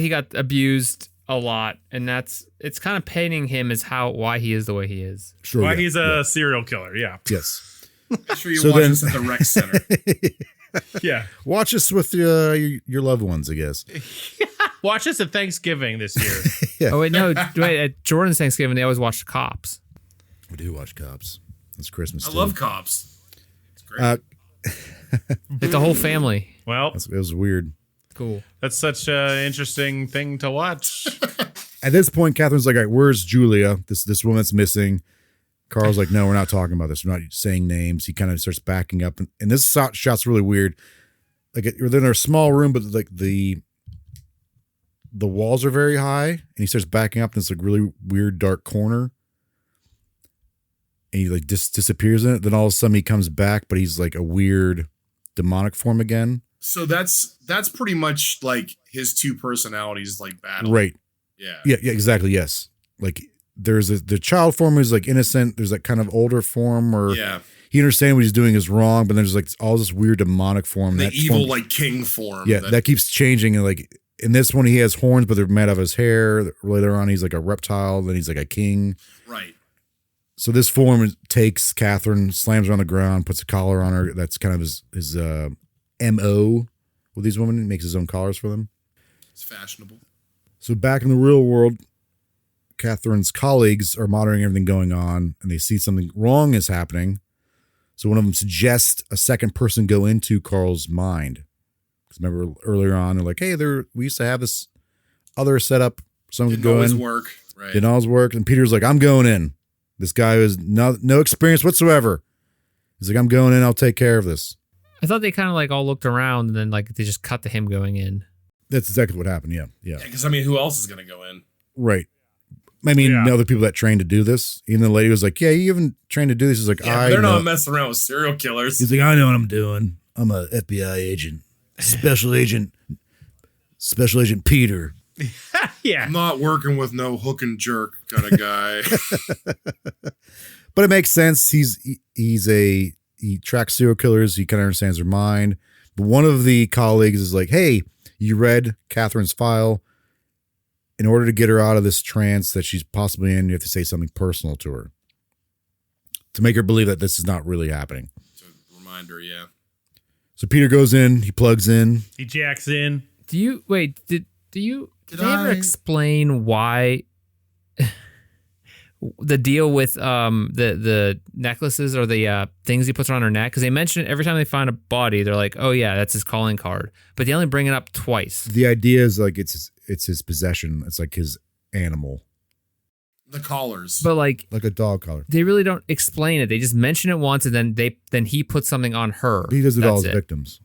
he got abused a lot, and it's kind of painting him as why he is the way he is. Sure, why he's a serial killer. Yeah. Yes. Make sure you watch this at the rec center. Yeah. Watch us with your loved ones, I guess. Watch us at Thanksgiving this year. Yeah. Oh, wait, no. Wait, at Jordan's Thanksgiving, they always watch The Cops. We do watch Cops. It's Christmas. I love Cops. It's great. Like the whole family. Well, It was weird. Cool. that's such an interesting thing to watch. At this point, Catherine's like, all right, where's Julia? This woman that's missing. Carl's like, no, we're not talking about this. We're not saying names. He kind of starts backing up. And this shot's really weird. Like, they're in a small room, but like the walls are very high. And he starts backing up in this like really weird dark corner. And he like disappears in it. Then all of a sudden he comes back, but he's like a weird demonic form again. So that's pretty much like his two personalities like battle. Right. Yeah. Yeah, exactly. Yes. Like there's the child form who's like innocent. There's that kind of older form or he understands what he's doing is wrong, but there's like all this weird demonic form. The that evil form, like king form. Yeah, that keeps changing. And like in this one, he has horns, but they're made out of his hair. Later on, he's like a reptile. Then he's like a king. Right. So this form takes Catherine, slams her on the ground, puts a collar on her. That's kind of his MO with these women. He makes his own collars for them. It's fashionable. So back in the real world, Catherine's colleagues are monitoring everything going on, and they see something wrong is happening. So one of them suggests a second person go into Carl's mind. Because remember earlier on, they're like, hey, we used to have this other setup. Someone could go in. Work. Right. Didn't always work. And Peter's like, I'm going in. This guy has no experience whatsoever. He's like, I'm going in. I'll take care of this. I thought they kind of like all looked around and then like they just cut to him going in. That's exactly what happened. Yeah. Because I mean, who else is going to go in? Right. I mean, other people that trained to do this. Even the lady was like, yeah, you haven't trained to do this. He's like, they're not messing around with serial killers. He's like, I know what I'm doing. I'm a FBI agent. Special agent Peter. Yeah. I'm not working with no hook and jerk kind of guy. But it makes sense. He tracks serial killers. He kind of understands their mind. But one of the colleagues is like, hey, you read Catherine's file. In order to get her out of this trance that she's possibly in, you have to say something personal to her to make her believe that this is not really happening. It's a reminder, yeah. So Peter goes in, he plugs in. He jacks in. Did they ever explain why the deal with the necklaces or the things he puts around her neck? Because they mention it every time they find a body, they're like, oh yeah, that's his calling card. But they only bring it up twice. The idea is like it's his possession. It's like his animal. The collars. But like a dog collar. They really don't explain it. They just mention it once and then he puts something on her. He does it all his victims.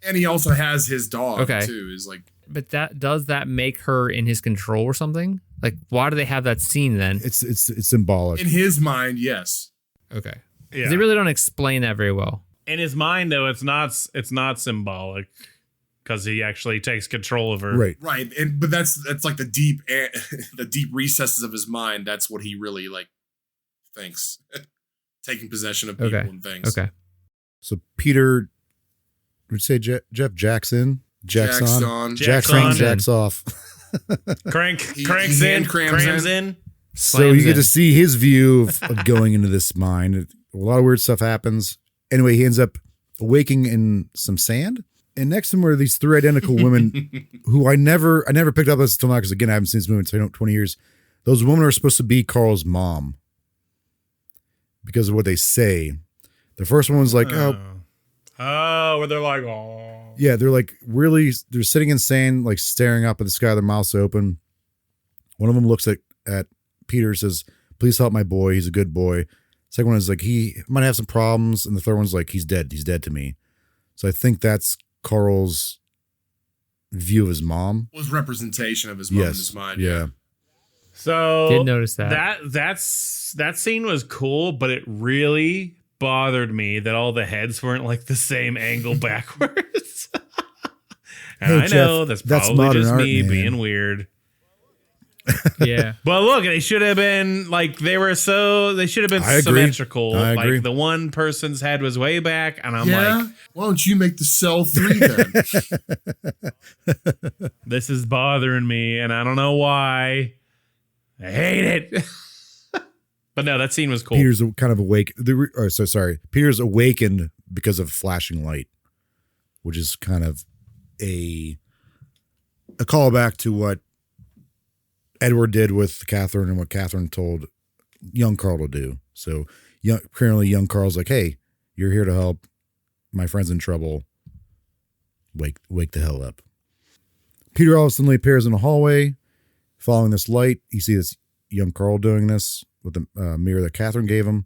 And he also has his dog okay. too. Is like, but does that make her in his control or something? Like, why do they have that scene then? It's symbolic. In his mind, yes. Okay. They really don't explain that very well. In his mind, though, it's not symbolic because he actually takes control of her. Right. But that's like the deep recesses of his mind. That's what he really like thinks. Taking possession of people and things. Okay. So Peter, would you say Jeff Jackson? Jacks on. Jacks off. Cranks in, crams in. So you get to see his view of going into this mine. A lot of weird stuff happens. Anyway, he ends up awaking in some sand. And next to him are these three identical women who I never picked up as until now, because again, I haven't seen this movie in 20 years. Those women are supposed to be Carl's mom because of what they say. The first one was like, where they're like, oh. Yeah, they're like really, they're sitting in sand, like staring up at the sky, their mouths open. One of them looks at Peter, says, "Please help my boy. He's a good boy." Second one is like, he might have some problems. And the third one's like, he's dead. He's dead to me. So I think that's Carl's view of his mom. Was representation of his mom in his mind. Yeah. So did notice that. That scene was cool, but it really bothered me that all the heads weren't like the same angle backwards. And hey, I know Jeff, that's probably just me being weird. Yeah. But look, they should have been like they should have been symmetrical. I agree. Like the one person's head was way back, and I'm like, why don't you make the cell 3 then? This is bothering me, and I don't know why. I hate it. But no, that scene was cool. Peter's kind of awake. Peter's awakened because of flashing light, which is kind of a callback to what Edward did with Catherine and what Catherine told young Carl to do. So currently young Carl's like, "Hey, you're here to help. My friend's in trouble. Wake the hell up." Peter all of a sudden appears in a hallway. Following this light, you see this young Carl doing this with the mirror that Catherine gave him.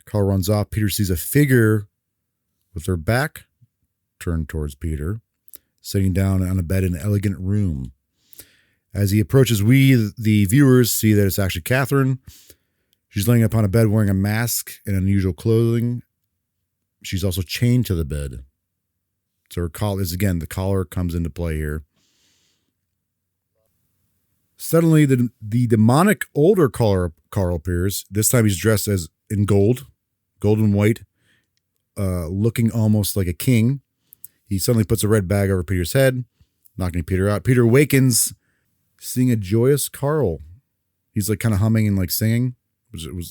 Carl runs off. Peter sees a figure with their back turned towards Peter, sitting down on a bed in an elegant room. As he approaches, we, the viewers, see that it's actually Catherine. She's laying upon a bed wearing a mask and unusual clothing. She's also chained to the bed. So her collar is, again, the collar comes into play here. Suddenly, the demonic older Carl appears. This time he's dressed as in gold and white, looking almost like a king. He suddenly puts a red bag over Peter's head, knocking Peter out. Peter awakens, seeing a joyous Carl. He's like kind of humming and like singing.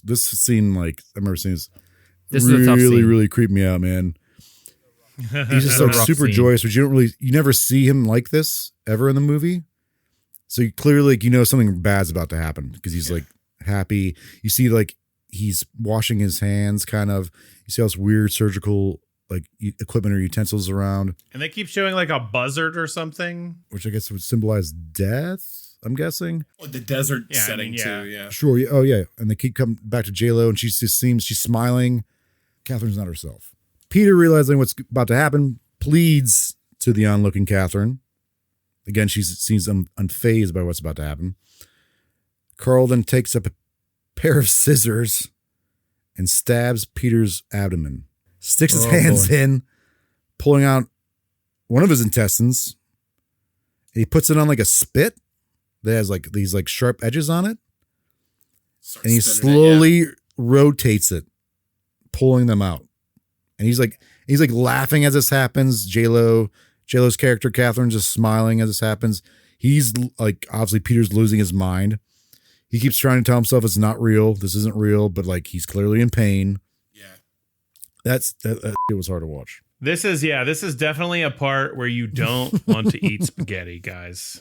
This scene, like I remember seeing this really creeped me out, man. He's just like super joyous, but you never see him like this ever in the movie. So you clearly, like, something bad's about to happen because he's like happy. You see, like, he's washing his hands, kind of. You see all this weird surgical like equipment or utensils around, and they keep showing like a buzzard or something, which I guess would symbolize death. I'm guessing. Oh, the desert setting too. Yeah, sure. Oh yeah, and they keep coming back to J-Lo, and she just seems she's smiling. Catherine's not herself. Peter, realizing what's about to happen, pleads to the onlooking Catherine. Again, she seems unfazed by what's about to happen. Carl then takes up a pair of scissors and stabs Peter's abdomen. Sticks his hands in, pulling out one of his intestines. He puts it on like a spit that has like these like sharp edges on it. And he slowly rotates it, pulling them out. And he's like laughing as this happens. J-Lo's character, Catherine, just smiling as this happens. He's like, obviously Peter's losing his mind. He keeps trying to tell himself it's not real. This isn't real, but like he's clearly in pain. Yeah. That it was hard to watch. This is definitely a part where you don't want to eat spaghetti, guys.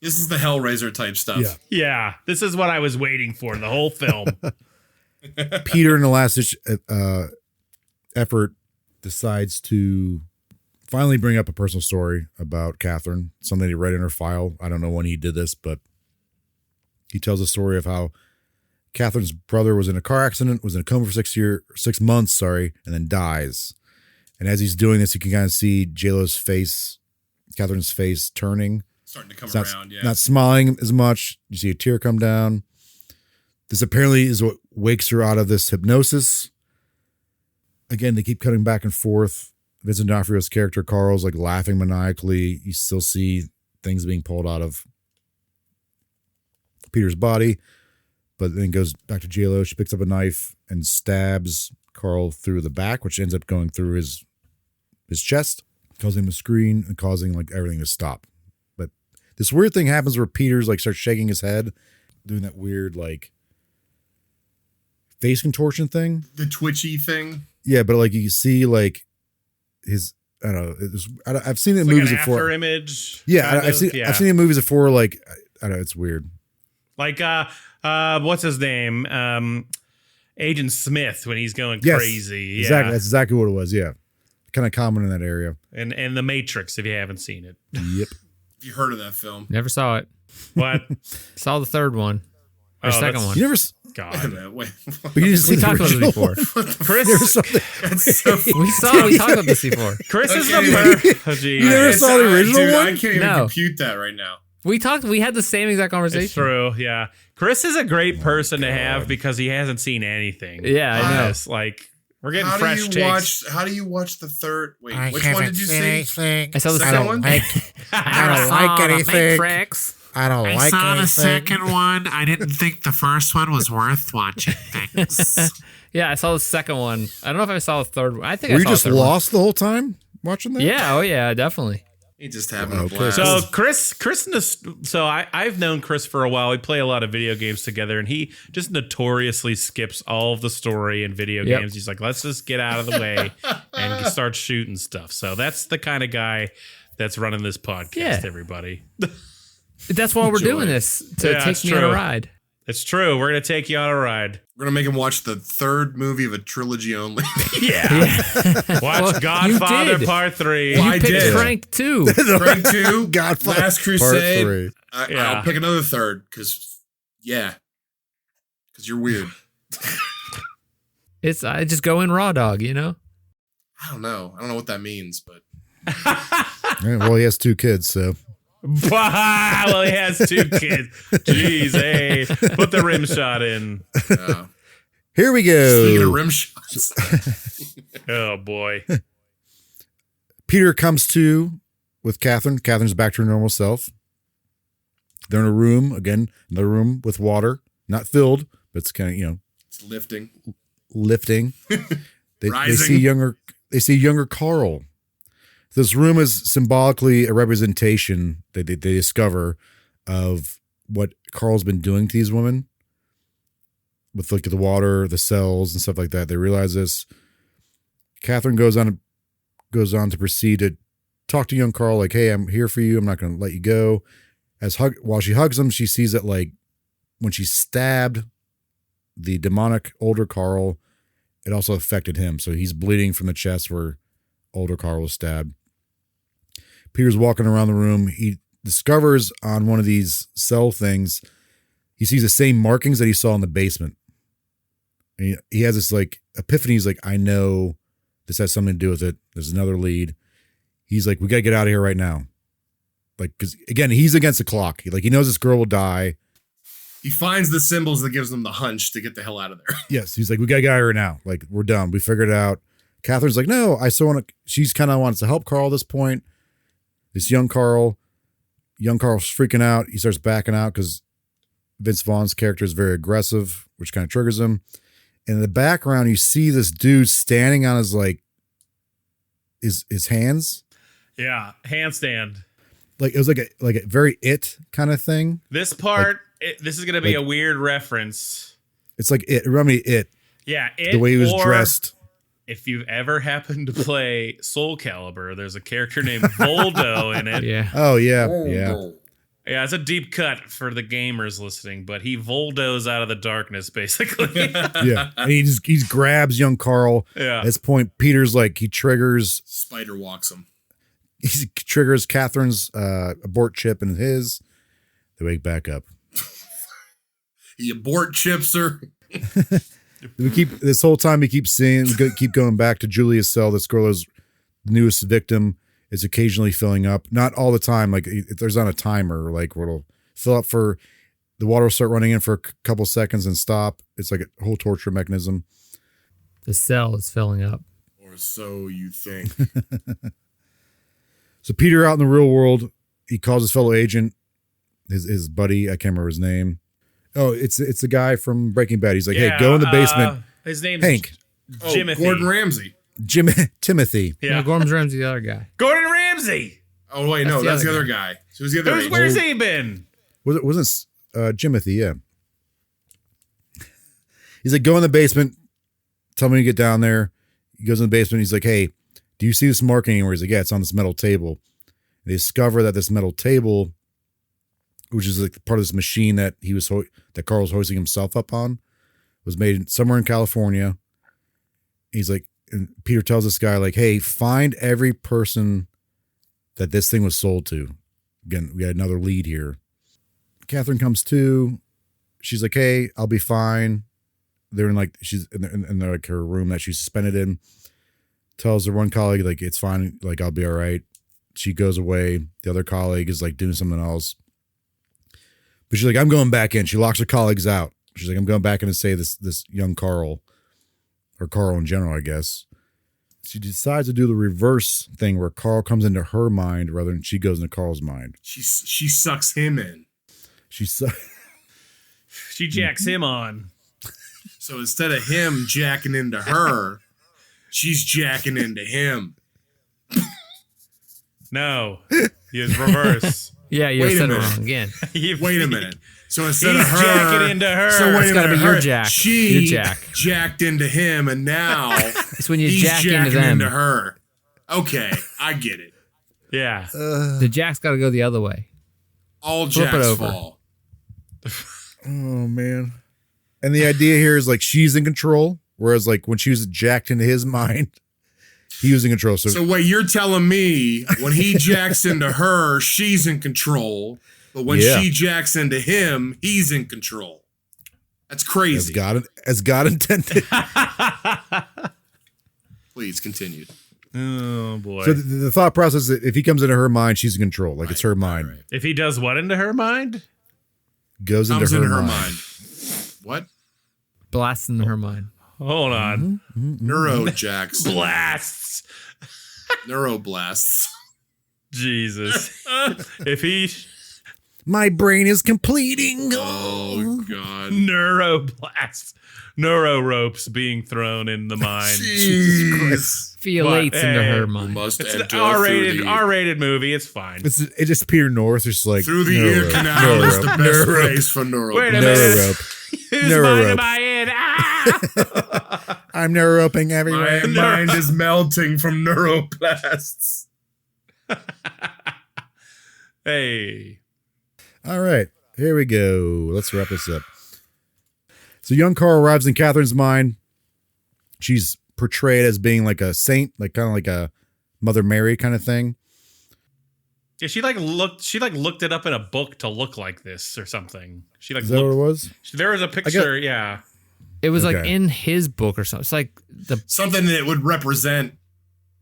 This is the Hellraiser type stuff. Yeah. This is what I was waiting for the whole film. Peter, in the last effort, decides to finally bring up a personal story about Catherine, something he read in her file. I don't know when he did this, but he tells a story of how Catherine's brother was in a car accident, was in a coma for 6 months, and then dies. And as he's doing this, you can kind of see J-Lo's face, Catherine's face turning. Starting to come around, Not smiling as much. You see a tear come down. This apparently is what wakes her out of this hypnosis. Again, they keep cutting back and forth. Vincent D'Onofrio's character, Carl's like laughing maniacally. You still see things being pulled out of Peter's body, but then goes back to JLo. She picks up a knife and stabs Carl through the back, which ends up going through his chest, causing him to scream and causing like everything to stop. But this weird thing happens where Peter's like starts shaking his head, doing that weird like face contortion thing. The twitchy thing. Yeah, but like you see like his, I don't know. I've seen it in It's like movies an before. after image. Yeah, I've seen it in movies before. Like I don't know, it's weird. Like what's his name? Agent Smith when he's going Yes, crazy. Exactly. Yeah. That's exactly what it was. Yeah, kind of common in that area. And The Matrix, if you haven't seen it. Yep. Have you heard of that film? Never saw it. What? Saw the third one. Or second that's- one. You never. Wait a God. minute. Wait. But you didn't see We the talked about original this before. one. Chris, Never saw the- That's so We talked about this before. Chris is Okay, the Oh, geez. You never saw the original dude, one? I can't even No. compute that right now. We had the same exact conversation. It's true, yeah. Chris is a great person to have because he hasn't seen anything. Yeah, I know. Yes, like we're getting How do fresh you takes. watch? How do you watch the third? Wait, I which one haven't did you seen see? anything. I saw the Second second one? one. I don't like anything. I don't I like saw anything. the second one. I didn't think the first one was worth watching things. Yeah, I saw the second one. I don't know if I saw the third one. I think Were I you saw just the third one. lost the whole time watching that? Yeah, oh yeah, definitely. He just having Okay. a blast. So I've known Chris for a while. We play a lot of video games together, and he just notoriously skips all of the story in video Yep. games. He's like, let's just get out of the way and start shooting stuff. So that's the kind of guy that's running this podcast, Yeah. everybody. That's why we're Enjoy. doing this, to Yeah, take it's me on a true. ride. It's true. We're going to take you on a ride. We're gonna make him watch the third movie of a trilogy only. Yeah. Watch Well, you Godfather did. Part 3. Well, You I picked did. Frank too. Frank 2, Godfather Last Part Crusade. 3. Yeah. I'll pick another third because you're weird. I just go in raw dog, you know? I don't know what that means, but Yeah, well, he has 2 kids, so Well, he has 2 kids. Jeez, hey. Put the rim shot in. here we speaking of go. rim shots, Oh, boy. Peter comes to with Catherine. Catherine's back to her normal self. They're in a room again, another room with water, not filled, but it's kind of it's lifting. lifting. They Rising. see younger Carl. This room is symbolically a representation that they discover of what Carl's been doing to these women with like the water, the cells, and stuff like that. They realize this. Catherine goes on to proceed to talk to young Carl, like, "Hey, I'm here for you. I'm not going to let you go." While she hugs him, she sees that like when she stabbed the demonic older Carl, it also affected him. So he's bleeding from the chest where older Carl was stabbed. Peter's walking around the room. He discovers on one of these cell things, he sees the same markings that he saw in the basement. And he has this like epiphany. He's like, I know this has something to do with it. There's another lead. He's like, we got to get out of here right now. Like, because again, he's against the clock. He knows this girl will die. He finds the symbols that gives them the hunch to get the hell out of there. Yes. He's like, we got to get out of here now. Like, we're done. We figured it out. Catherine's like, no, I still want to, she's kind of wants to help Carl at this point. This young Carl's freaking out. He starts backing out because Vince Vaughn's character is very aggressive, which kind of triggers him. And in the background, you see this dude standing on his like his hands. Yeah. Handstand. Like it was like a very It kind of thing. This part, this is going to be a weird reference. It's like It. Remember It. Yeah. The way he was dressed. If you've ever happened to play Soul Calibur, there's a character named Voldo in it. Yeah. Oh yeah, yeah. Yeah, it's a deep cut for the gamers listening, but he Voldos out of the darkness, basically. Yeah. And he grabs young Carl. Yeah. At this point, Peter's like he triggers Walks him. he triggers Catherine's abort chip and his. They wake back up. He abort chips her. We keep this whole time. We keep keep going back to Julia's cell. This girl is the newest victim. Is occasionally filling up, not all the time. Like if there's on a timer, like where it'll fill up for the water will start running in for a couple seconds and stop. It's like a whole torture mechanism. The cell is filling up. so you think. So Peter out in the real world, he calls his fellow agent, his buddy, I can't remember his name. Oh, it's the guy from Breaking Bad. He's like, hey, go in the basement. His name's Hank. Jimothy. Gordon Ramsay. Timothy. Yeah. No, Gordon Ramsay, the other guy. Gordon Ramsay. Oh, wait, no, that's the other guy. So who's the other agent? Where's he been? Wasn't Jimothy, yeah. He's like, go in the basement. Tell me to get down there. He goes in the basement. He's like, hey, do you see this mark anywhere? He's like, yeah, it's on this metal table. They discover that this metal table, which is like part of this machine that that Carl was hoisting himself up on, was made somewhere in California. He's like, and Peter tells this guy, like, hey, find every person that this thing was sold to. Again, we got another lead here. Catherine comes to. She's like, hey, I'll be fine. They're in like, she's in like her room that she's suspended in. Tells her one colleague, like, it's fine. Like, I'll be all right. She goes away. The other colleague is like doing something else. But she's like, I'm going back in. She locks her colleagues out. She's like, I'm going back in to save this young Carl, or Carl in general, I guess. She decides to do the reverse thing where Carl comes into her mind rather than she goes into Carl's mind. She sucks him in. She jacks him on. So instead of him jacking into her, she's jacking into him. No, he is reverse. Yeah, you Wait a said it minute. wrong again. Wait a minute. So instead He's of her jacking into her. So wait It's a gotta minute, be your her- jack. She Your jack. jacked into him, and now It's when you he's jack into jacking them. into her. Okay, I get it. Yeah. The jack's got to go the other way. All Flip it jacks over. fall. Oh, man. And the idea here is like she's in control, whereas like when she was jacked into his mind, he was in control. So wait, you're telling me when he jacks into her, she's in control, but when Yeah. she jacks into him, he's in control. That's crazy. as God intended. Please continue. Oh boy. So the thought process is that if he comes into her mind, she's in control. Like it's her mind. Right. If he does what into her mind? Goes Comes into into her her mind. mind. What? Blasts into her mind. Hold on. Neurojacks. Blasts. Neuroblasts. Jesus. If he My brain is completing. Oh God. neuroblasts, neuro ropes being thrown in the mind. Jesus. Feelates But, into hey, her You mind. must It's an enter R-rated through the, R-rated movie. It's fine. It's just Peter North. Just like through the ear canal is the best place for neuro. Wait a Neuro minute. rope. Whose Neuro mind rope. am I in? Ah! I'm neuro roping everywhere. My mind is melting from neuroplasts. Hey. All right, here we go. Let's wrap this up. So young Carl arrives in Catherine's mind. She's portrayed as being like a saint, like kind of like a Mother Mary kind of thing. Yeah, she looked it up in a book to look like this or something. She like Is that what it looked, was? there was a picture, yeah. It was like Okay. in his book or something. It's like Something that would represent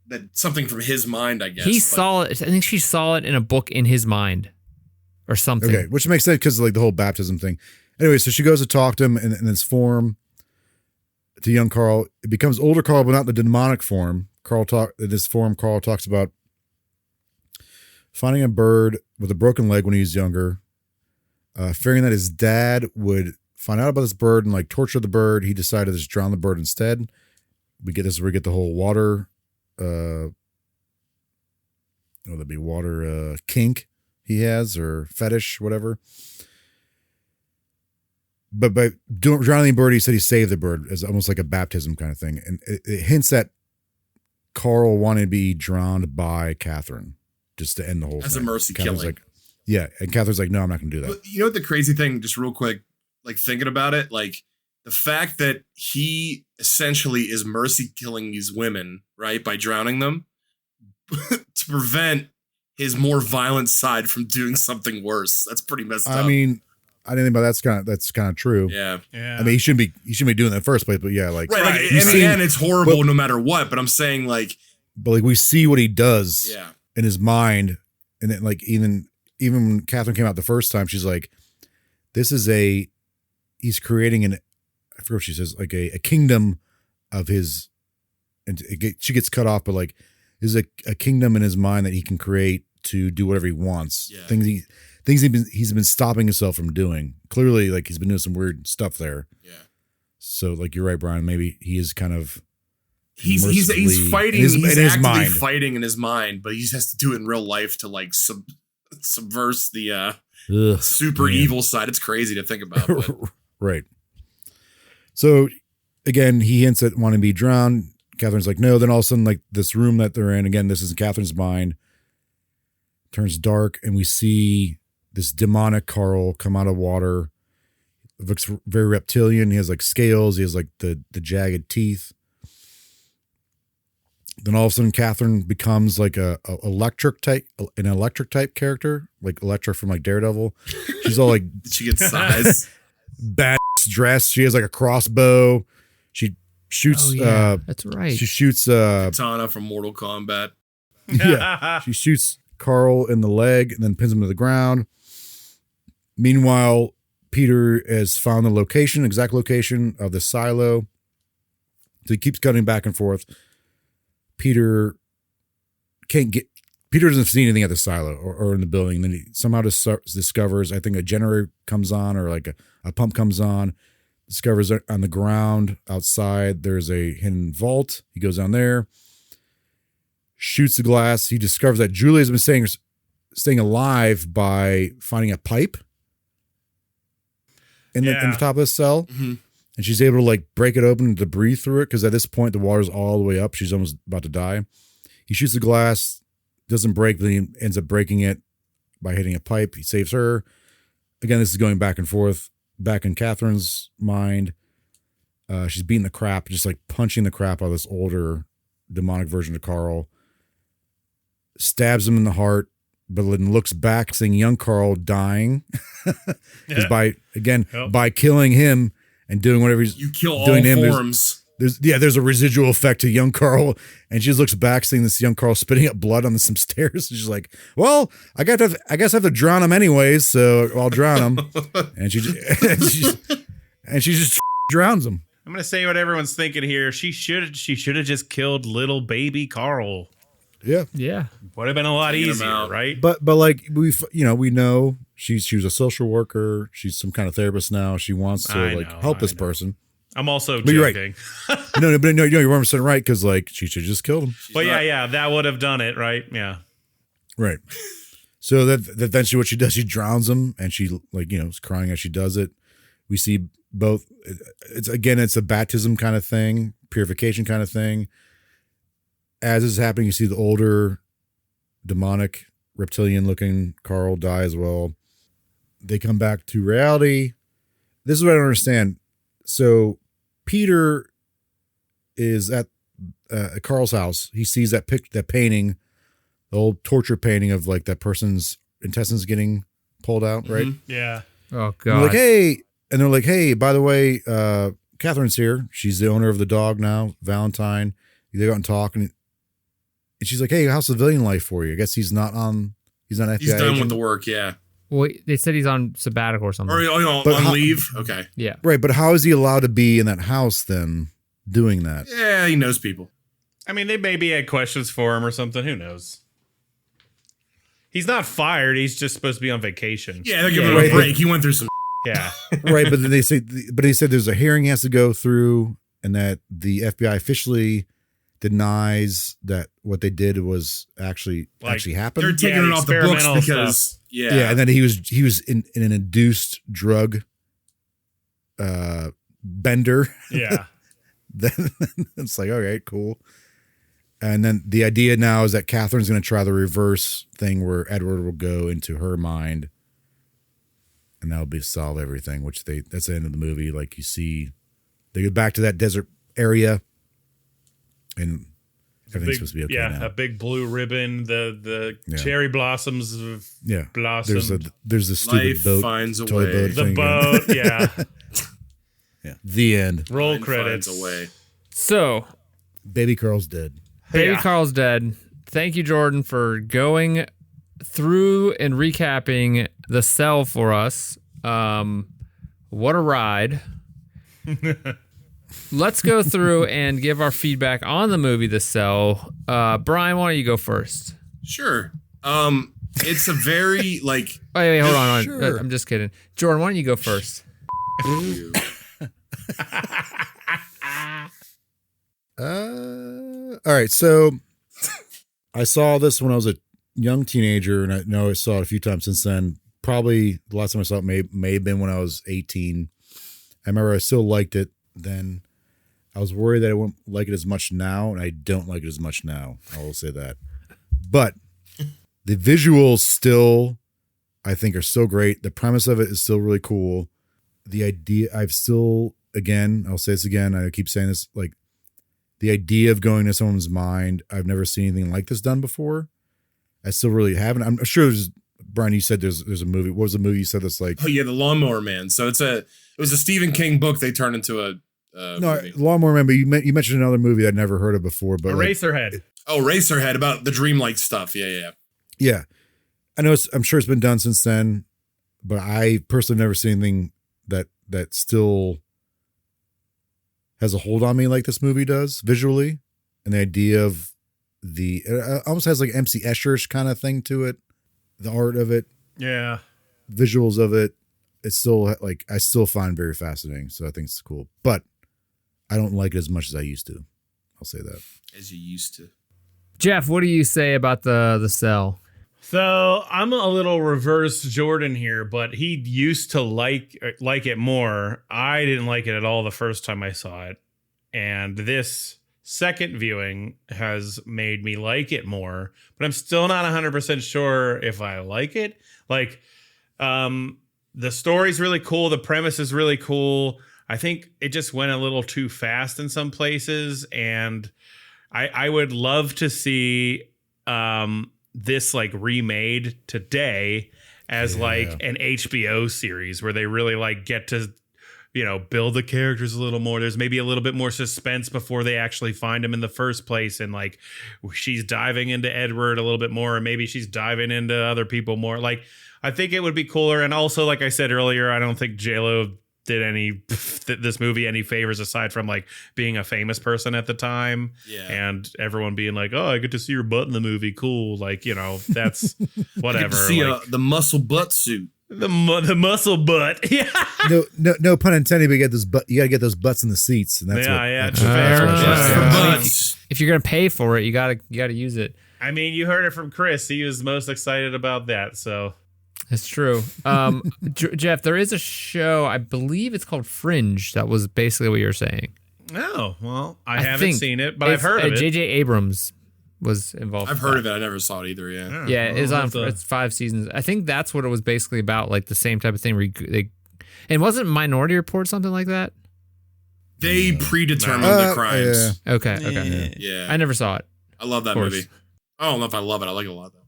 that something from his mind, I guess. he but- saw it. I think she saw it in a book in his mind or something. Okay, which makes sense because like the whole baptism thing. Anyway, so she goes to talk to him in this form to young Carl. It becomes older Carl, but not the demonic form. In this form, Carl talks about finding a bird with a broken leg when he was younger, fearing that his dad would find out about this bird and like torture the bird. He decided to just drown the bird instead. We get the whole water, that'd be water kink he has or fetish, whatever. But by drowning the bird, he said he saved the bird as almost like a baptism kind of thing. And it hints that Carl wanted to be drowned by Catherine just to end the whole As thing. a mercy Catherine's killing. like, yeah. And Catherine's like, no, I'm not going to do that. But you know what the crazy thing, just real quick, like thinking about it, like the fact that he essentially is mercy killing these women, right, by drowning them to prevent his more violent side from doing something worse. That's pretty messed up. I mean, I didn't think about that's kind of true. yeah. Yeah. I mean, he shouldn't be doing that in the first place, but yeah, like, Right. Like, you've in the seen- end, it's horrible no matter what, but I'm saying, like, but like we see what he does yeah. in his mind. And then like, even when Catherine came out the first time, she's like, he's creating I forget what she says, like a kingdom of his and she gets cut off, but like there's a kingdom in his mind that he can create to do whatever he wants. Yeah. Things he's been stopping himself from doing. Clearly, like he's been doing some weird stuff there. Yeah. So like you're right, Brian. Maybe he is kind of he's fighting. in He's his actively mind. fighting in his mind, but he just has to do it in real life to like subverse the super man. evil side. It's crazy to think about. But. Right. So again, he hints at wanting to be drowned. Catherine's like, no. Then all of a sudden, like this room that they're in, again, this is Catherine's mind, turns dark, and we see this demonic Carl come out of water. It looks very reptilian. He has like scales. He has like the jagged teeth. Then all of a sudden, Catherine becomes like an electric type character, like Electra from like Daredevil. She's all like She gets size. bad dress. She has like a crossbow. She shoots. That's right. She shoots. Katana from Mortal Kombat. Yeah, she shoots Carl in the leg and then pins him to the ground. Meanwhile, Peter has found the exact location of the silo. So he keeps cutting back and forth. Peter doesn't see anything at the silo or in the building. Then he somehow discovers, I think a generator comes on or like a pump comes on, discovers on the ground outside there's a hidden vault. He goes down there, shoots the glass. He discovers that Julie has been staying alive by finding a pipe in the top of the cell. Mm-hmm. And she's able to like break it open to breathe through it because at this point the water's all the way up. She's almost about to die. He shoots the glass, doesn't break, but he ends up breaking it by hitting a pipe. He saves her. Again, this is going back and forth. Back in Catherine's mind, she's beating the crap, just like punching the crap out of this older demonic version of Carl. Stabs him in the heart, but then looks back, seeing young Carl dying. Because by killing him and doing whatever he's You kill all doing to him, forms. there's a residual effect to young Carl, and she just looks back, seeing this young Carl spitting up blood on some stairs. She's like, "Well, I guess I have to drown him anyways, so I'll drown him." And she just drowns him. I'm gonna say what everyone's thinking here. She should have just killed little baby Carl. Yeah, Yeah. Would have been a lot Taking him easier, out. right? but like we know she was a social worker. She's some kind of therapist now. She wants to help this person. I'm also But you're right. joking. No, you're 100% right because like she should just killed him. But yeah, that would have done it, right? Yeah. Right. So then what she does, she drowns him, and she is crying as she does it. We see both. It's a baptism kind of thing, purification kind of thing. As this is happening, you see the older, demonic, reptilian-looking Carl die as well. They come back to reality. This is what I don't understand. So Peter is at Carl's house. He sees that painting, the old torture painting of like that person's intestines getting pulled out, right? Yeah. Oh And they're like, hey, by the way, Catherine's here. She's the owner of the dog now, Valentine. They go out and talk, and she's like, hey, how's civilian life for you? I guess he's not FBI He's done agent. with the work, yeah. Well, they said he's on sabbatical or something. Or on leave. Okay. Yeah. Right, but how is he allowed to be in that house then doing that? Yeah, he knows people. I mean, they maybe had questions for him or something. Who knows? He's not fired. He's just supposed to be on vacation. Yeah, they're giving him a break. He went through some. Yeah. Right, but then they said there's a hearing he has to go through, and that the FBI officially denies that what they did was actually happened. They're taking it off the books because stuff. yeah, and then he was in an induced drug bender. Yeah. Then it's like, okay, cool. And then the idea now is that Catherine's going to try the reverse thing where Edward will go into her mind, and that'll solve everything. That's the end of the movie. Like you see, they go back to that desert area, and everything's supposed to be okay now. A big blue ribbon, the cherry blossoms of blossom. There's the stupid life boat, finds a toy way. boat The thing. boat, yeah. Yeah. The end. Roll Life credits. finds a way. So, Baby Carl's dead. Baby Yeah. Carl's dead. Thank you, Jordan, for going through and recapping the cell for us. What a ride. let's go through and give our feedback on the movie The Cell. Brian, why don't you go first? Sure. It's a very like. Wait, hold on. Sure. I'm just kidding. Jordan, why don't you go first? All right, so I saw this when I was a young teenager, and I know I saw it a few times since then. Probably the last time I saw it may have been when I was 18. I remember I still liked it then. I was worried that I wouldn't like it as much now, and I don't like it as much now. I will say that. But the visuals still, I think, are still great. The premise of it is still really cool. The idea, I'll say this again, I keep saying this, like, the idea of going to someone's mind, I've never seen anything like this done before. I still really haven't. I'm sure there's, Brian, you said there's a movie. What was the movie you said that's like? Oh yeah, The Lawnmower Man. So it was a Stephen King book they turned into a movie. Lawnmower Man, but you mentioned another movie I'd never heard of before. But Eraserhead. Racerhead, about the dreamlike stuff. Yeah. Yeah. I know I'm sure it's been done since then, but I personally never seen anything that still has a hold on me like this movie does visually. And the idea of it almost has like MC Escher kind of thing to it. The art of it. Yeah. Visuals of it. It's still like, I still find very fascinating. So I think it's cool, but I don't like it as much as I used to. I'll say that. As you used to. Jeff, what do you say about the Cell? So I'm a little reverse Jordan here, but he used to like it more. I didn't like it at all the first time I saw it. And this second viewing has made me like it more, but I'm still not 100% sure if I like it. Like, the story's really cool. The premise is really cool. I think it just went a little too fast in some places. And I would love to see, this like remade today as like an HBO series where they really like get to, build the characters a little more. There's maybe a little bit more suspense before they actually find him in the first place. And like she's diving into Edward a little bit more, or maybe she's diving into other people more. Like, I think it would be cooler. And also, like I said earlier, I don't think J-Lo did this movie any favors aside from like being a famous person at the time. Yeah. And everyone being like, oh, I get to see your butt in the movie. Cool. Like, that's whatever. You get to see like, the muscle butt suit. The muscle butt. Yeah. No pun intended, but you gotta get those butts in the seats. And that's if you're going to pay for it, you gotta use it. I mean, you heard it from Chris. He was most excited about that. So that's true. Jeff, there is a show, I believe it's called Fringe. That was basically what you were saying. Oh, well, I haven't seen it, but I've heard of it. J.J. Abrams was involved. I've heard of it. I never saw it either. Yeah. Yeah, it's 5 seasons. I think that's what it was basically about, like the same type of thing. And wasn't Minority Report something like that? They predetermined the crimes. Yeah. Okay. Yeah. I never saw it. I love that movie. I don't know if I love it. I like it a lot though.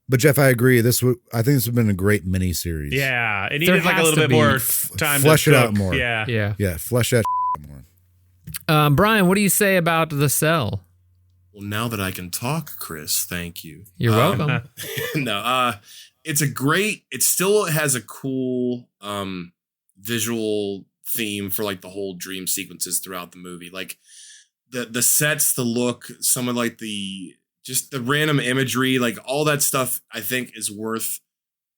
But Jeff, I agree. I think this would have been a great mini series. Yeah, it needed like a little bit more time flesh to it cook. out more. Yeah. Flesh that more. Brian, what do you say about The Cell? Well, now that I can talk, Chris, thank you. You're welcome. It still has a cool visual theme for like the whole dream sequences throughout the movie. Like the sets, the look, some of like the random imagery, like all that stuff, I think is worth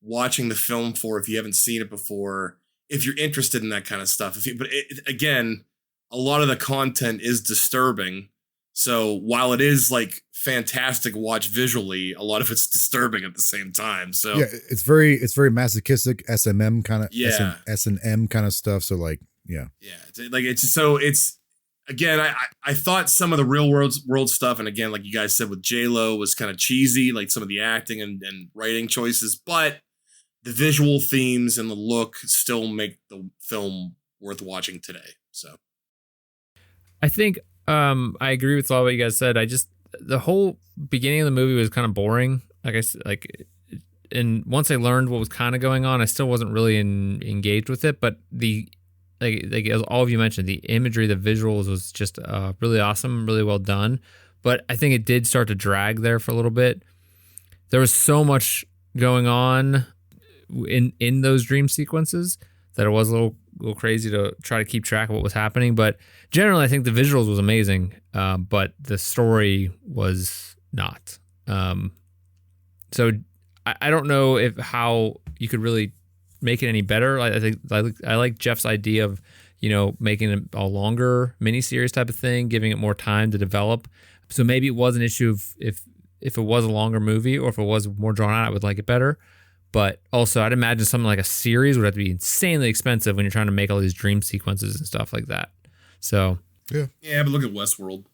watching the film for if you haven't seen it before, if you're interested in that kind of stuff. Again, a lot of the content is disturbing. So while it is like fantastic to watch visually, a lot of it's disturbing at the same time. So yeah, it's very masochistic S&M kind of S&M kind of stuff. So like, yeah. It's again, I thought some of the real world stuff, and again, like you guys said with J-Lo, was kind of cheesy, like some of the acting and writing choices, but the visual themes and the look still make the film worth watching today. So I think I agree with all what you guys said. The whole beginning of the movie was kind of boring. And once I learned what was kind of going on, I still wasn't really engaged with it. But like as all of you mentioned, the imagery, the visuals was just really awesome, really well done. But I think it did start to drag there for a little bit. There was so much going on in those dream sequences that it was a go crazy to try to keep track of what was happening. But generally, I think the visuals was amazing, but the story was not. So I don't know how you could really make it any better. I think I like Jeff's idea of making it a longer miniseries type of thing, giving it more time to develop. So maybe it was an issue of if it was a longer movie or if it was more drawn out, I would like it better. But also, I'd imagine something like a series would have to be insanely expensive when you're trying to make all these dream sequences and stuff like that. So yeah, but look at Westworld.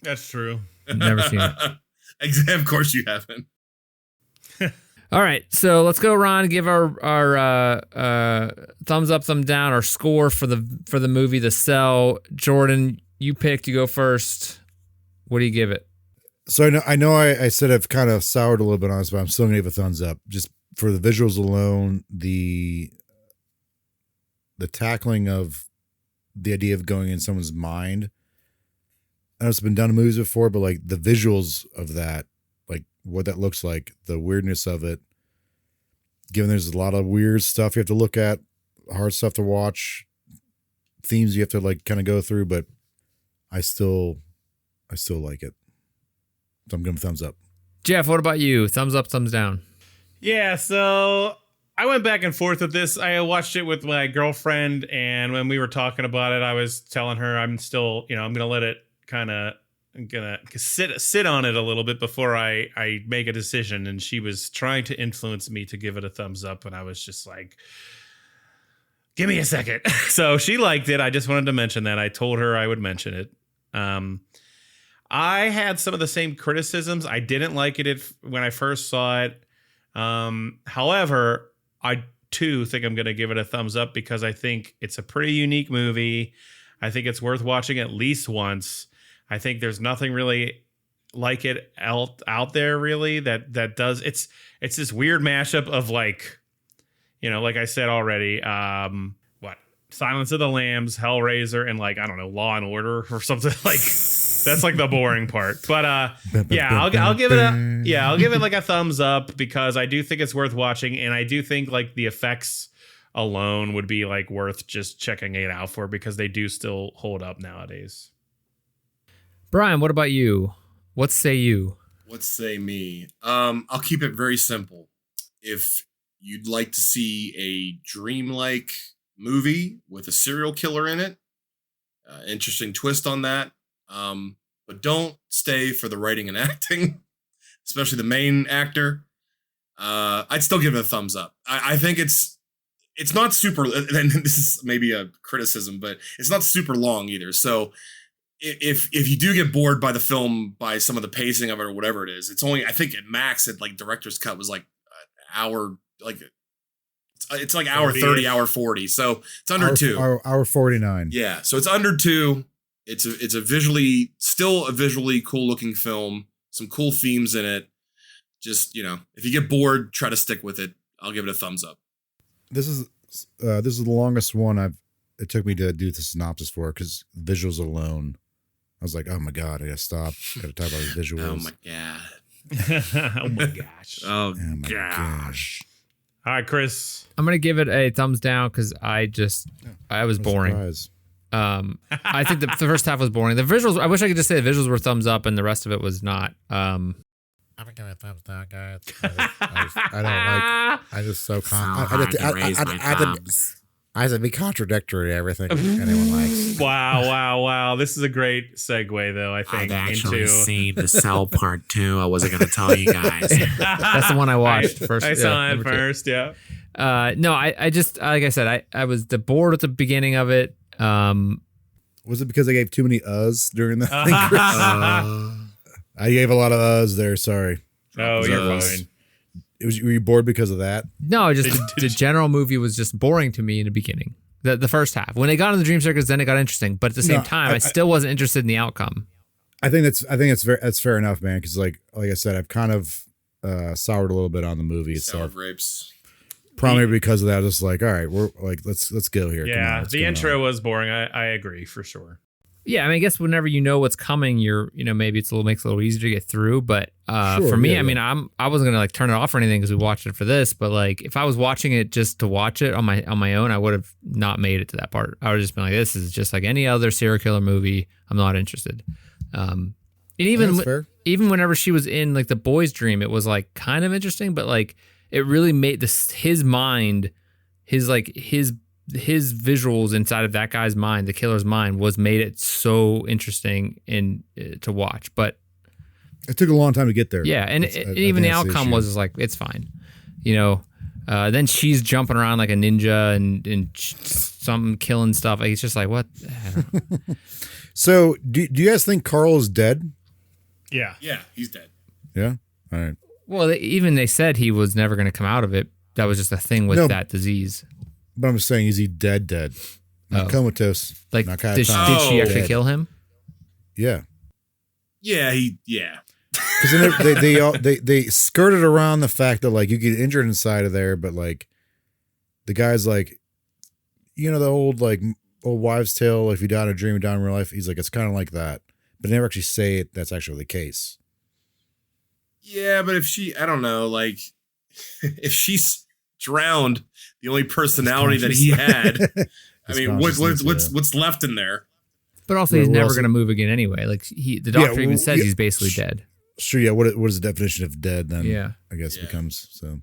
That's true. Never seen it. Of course you haven't. All right, so let's go around and give our thumbs up, thumb down, our score for the movie The Cell. Jordan, you picked. You go first. What do you give it? So I know I said I've kind of soured a little bit on this, but I'm still gonna give a thumbs up. Just for the visuals alone, the tackling of the idea of going in someone's mind. I know it's been done in movies before, but like the visuals of that, like what that looks like, the weirdness of it, given there's a lot of weird stuff you have to look at, hard stuff to watch, themes you have to like kind of go through, but I still like it. So I'm giving thumbs up. Jeff, what about you? Thumbs up, thumbs down. Yeah, so I went back and forth with this. I watched it with my girlfriend, and when we were talking about it, I was telling her I'm still, I'm gonna let it I'm gonna sit on it a little bit before I make a decision. And she was trying to influence me to give it a thumbs up, and I was just like, give me a second. So she liked it. I just wanted to mention that. I told her I would mention it. I had some of the same criticisms. I didn't like it when I first saw it. However, I too think I'm going to give it a thumbs up because I think it's a pretty unique movie. I think it's worth watching at least once. I think there's nothing really like it out there really that does. It's this weird mashup of like I said already, Silence of the Lambs, Hellraiser, and like, I don't know, Law and Order or something. Like that's like the boring part. But I'll give it like a thumbs up because I do think it's worth watching, and I do think like the effects alone would be like worth just checking it out for because they do still hold up nowadays. Brian, what about you? What say you? What say me? I'll keep it very simple. If you'd like to see a dreamlike movie with a serial killer in it, interesting twist on that. But don't stay for the writing and acting, especially the main actor. I'd still give it a thumbs up. I think it's not super, and this is maybe a criticism, but it's not super long either. So if you do get bored by the film, by some of the pacing of it or whatever it is, it's only, I think at max at like director's cut was like an hour, like it's like hour 30, hour 40. So it's under 2. Hour 49. Yeah. So it's under 2. It's still a visually cool looking film. Some cool themes in it. Just, if you get bored, try to stick with it. I'll give it a thumbs up. This is the longest one it took me to do the synopsis for, because visuals alone, I was like, oh my God, I gotta stop. Gotta talk about the visuals. Oh my God. Oh my gosh. Oh my gosh. All right, Chris. I'm gonna give it a thumbs down because I was boring. Surprise. I think the first half was boring. The visuals, I wish I could just say the visuals were thumbs up and the rest of it was not. I'm gonna give it a thumbs down, guys. I just so I have to be contradictory to everything anyone likes. Wow. This is a great segue, though, I think. I've actually seen The Cell Part 2. I wasn't going to tell you guys. That's the one I watched first. I saw it first, yeah. No, I just, like I said, I was bored at the beginning of it. Was it because I gave too many during the thing, Chris? I gave a lot of there. Sorry. Oh, you're fine. Were you bored because of that? No, just the general movie was just boring to me in the beginning. The first half. When they got on the Dream Circus, then it got interesting. But at the same time, I still wasn't interested in the outcome. I think that's fair enough, man. Because like I said, I've kind of soured a little bit on the movie Sour itself. grapes. Probably because of that. I was just like, all right, we're like, let's go here. Yeah, Come on, the intro was boring. I agree for sure. Yeah, I mean, I guess whenever you know what's coming, maybe makes it a little easier to get through. But Sure, for me, yeah, I mean, I wasn't gonna like turn it off or anything because we watched it for this. But like, if I was watching it just to watch it on my own, I would have not made it to that part. I would have just been like, this is just like any other serial killer movie. I'm not interested. And even That's fair. even whenever she was in like the boy's dream, it was like kind of interesting, but like it really made his mind, his visuals inside of that guy's mind, the killer's mind, was made it so interesting to watch. But It took a long time to get there. yeah, and even the outcome was like it's fine, Then she's jumping around like a ninja and some killing stuff. Like, it's just like what? I don't know. So, do you guys think Carl is dead? Yeah. Yeah, he's dead. Yeah. All right. Well, they said he was never going to come out of it. That was just a thing with that disease. But I'm just saying, is he dead? Not comatose. Like, not did she actually dead. kill him? Yeah. Yeah, Because they skirted around the fact that like you get injured inside of there, but like the guy's like, the old wives' tale. If you die in a dream, you die in real life. He's like, it's kind of like that, but they never actually say it. That's actually the case. Yeah, but I don't know, like if she's drowned, the only personality that he had. I mean, what's left in there? But also, he's never going to move again anyway. Like the doctor even says he's basically dead. Sure. Yeah. What is the definition of dead then? Yeah. I guess becomes so.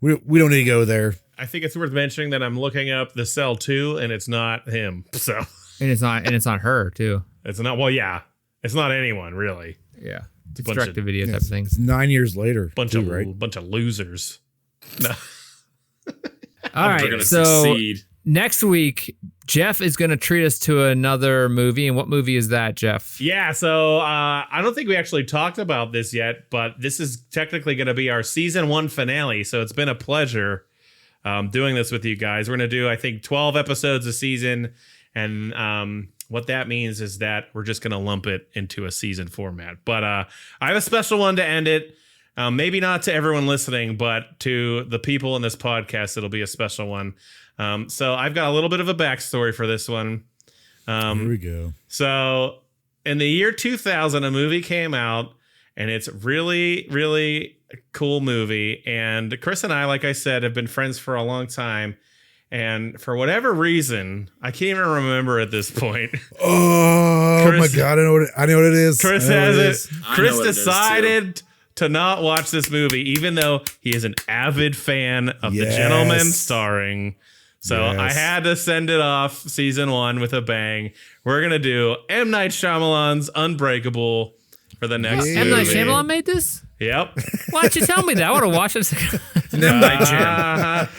We don't need to go there. I think it's worth mentioning that I'm looking up The Cell 2, and it's not him. So And it's not her too. it's not. Well, yeah, it's not anyone really. Yeah. It's bunch direct to of- video type of thing. It's 9 years later. Bunch of losers. No. All They're right. gonna So succeed. next week, Jeff is going to treat us to another movie. And what movie is that, Jeff? Yeah, so I don't think we actually talked about this yet, but this is technically going to be our season 1 finale. So it's been a pleasure doing this with you guys. We're going to do, I think, 12 episodes a season. And what that means is that we're just going to lump it into a season format. But I have a special one to end it. Maybe not to everyone listening, but to the people in this podcast, it'll be a special one. So I've got a little bit of a backstory for this one. Here we go. So in the year 2000, a movie came out, and it's really, really a cool movie. And Chris and I, like I said, have been friends for a long time. And for whatever reason, I can't even remember at this point. Oh Chris- my God. I know what it is. Chris I know has what it. is. I Chris know what it is, decided to not watch this movie, even though he is an avid fan of The Yes. Gentleman starring. So Yes. I had to send it off season 1 with a bang. We're going to do M. Night Shyamalan's Unbreakable for the next Yeah. M. Night movie. Shyamalan made this? Yep. Why don't you tell me that? I want to watch it. M. Night Shyamalan.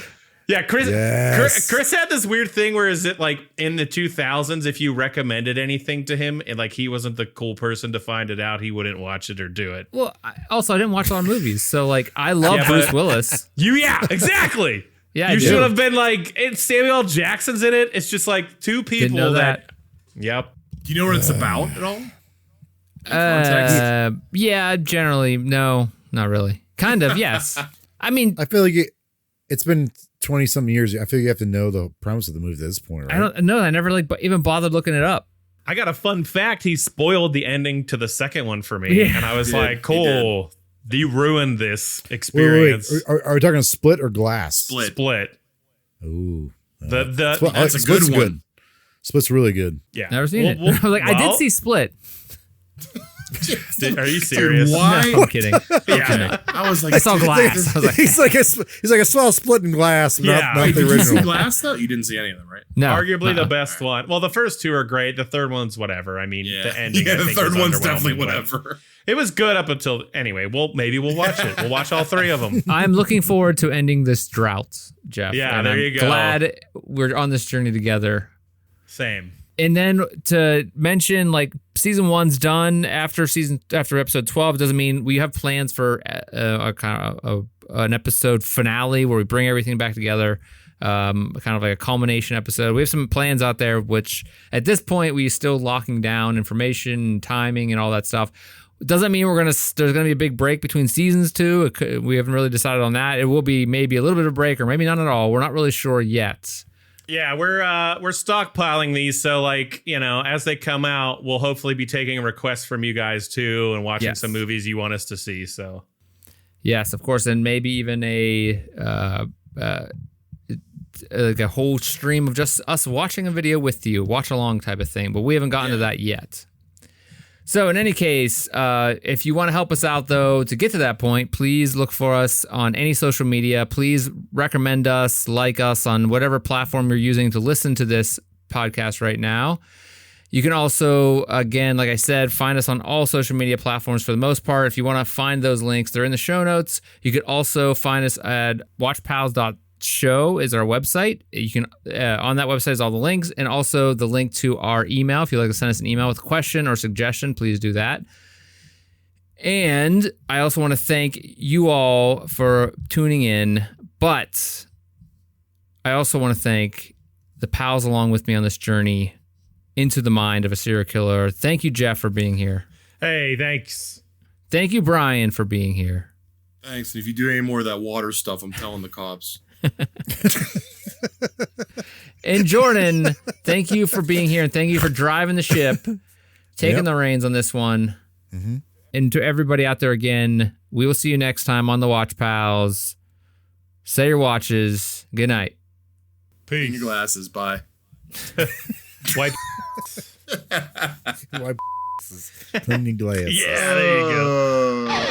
Yeah, Chris, Yes. Chris had this weird thing where is it like in the 2000s, if you recommended anything to him and like he wasn't the cool person to find it out, he wouldn't watch it or do it. Well, I didn't watch a lot of movies. So, like, I love Yeah, Bruce but- Willis. Yeah, exactly. Yeah, I you do. should have been like, it's Samuel L. Jackson's in it. It's just like two people know that. Yep. Do you know what it's about at all? Context? Yeah, generally, no, not really. Kind of, yes. I mean, I feel like it's been 20 something years. I feel you have to know the premise of the movie at this point, right? I don't know. I never even bothered looking it up. I got a fun fact. He spoiled the ending to the second one for me. Yeah. And I was He did. like, cool. You ruined this Wait. experience. Are we talking split or glass? Split. Ooh. The Split- That's a Split's good one. Split's really good. yeah. Never seen it. I was like, I did see Split. Are you serious? Why? No, I'm kidding. Yeah. I was like, I saw Glass. I was like, he's like I saw Split in glass, Yeah. not Wait, the did you see original. Glass though? You didn't see any of them, right? no, Arguably the uh-uh. best one. Well, the first two are great. The third one's whatever. I mean, the ending. Yeah, I the think, third was one's underwhelming, definitely but whatever. It was good up until anyway. Maybe we'll watch it. We'll watch all three of them. I'm looking forward to ending this drought, Jeff. Yeah, and there I'm you go. Glad we're on this journey together. Same. And then to mention, like, season 1's done after episode 12 doesn't mean we have plans for a kind of an episode finale where we bring everything back together, kind of like a culmination episode. We have some plans out there, which at this point we still locking down information, timing, and all that stuff. Doesn't mean there's gonna be a big break between seasons 2. We haven't really decided on that. It will be maybe a little bit of a break or maybe not at all. We're not really sure yet. Yeah, we're stockpiling these, so like, you know, as they come out, we'll hopefully be taking requests from you guys too and watching some movies you want us to see. So yes, of course, and maybe even like a whole stream of just us watching a video with you, watch along type of thing. But we haven't gotten to that yet. So in any case, if you want to help us out, though, to get to that point, please look for us on any social media. Please recommend us, like us on whatever platform you're using to listen to this podcast right now. You can also, again, like I said, find us on all social media platforms for the most part. If you want to find those links, they're in the show notes. You could also find us at watchpals.show is our website. You can on that website is all the links, and also the link to our email. If you'd like to send us an email with a question or suggestion, please do that. And I also want to thank you all for tuning in, but I also want to thank the pals along with me on this journey into the mind of a serial killer. Thank you, Jeff, for being here. Hey, thanks. Thank you, Brian, for being here. Thanks. And if you do any more of that water stuff, I'm telling the cops. And Jordan, thank you for being here, and thank you for driving the ship, taking the reins on this one. Mm-hmm. And to everybody out there again, we will see you next time on the Watch Pals. Say your watches. Good night. Peace. In your glasses. Bye. Wipe. Cleaning glass. Yeah, there you go.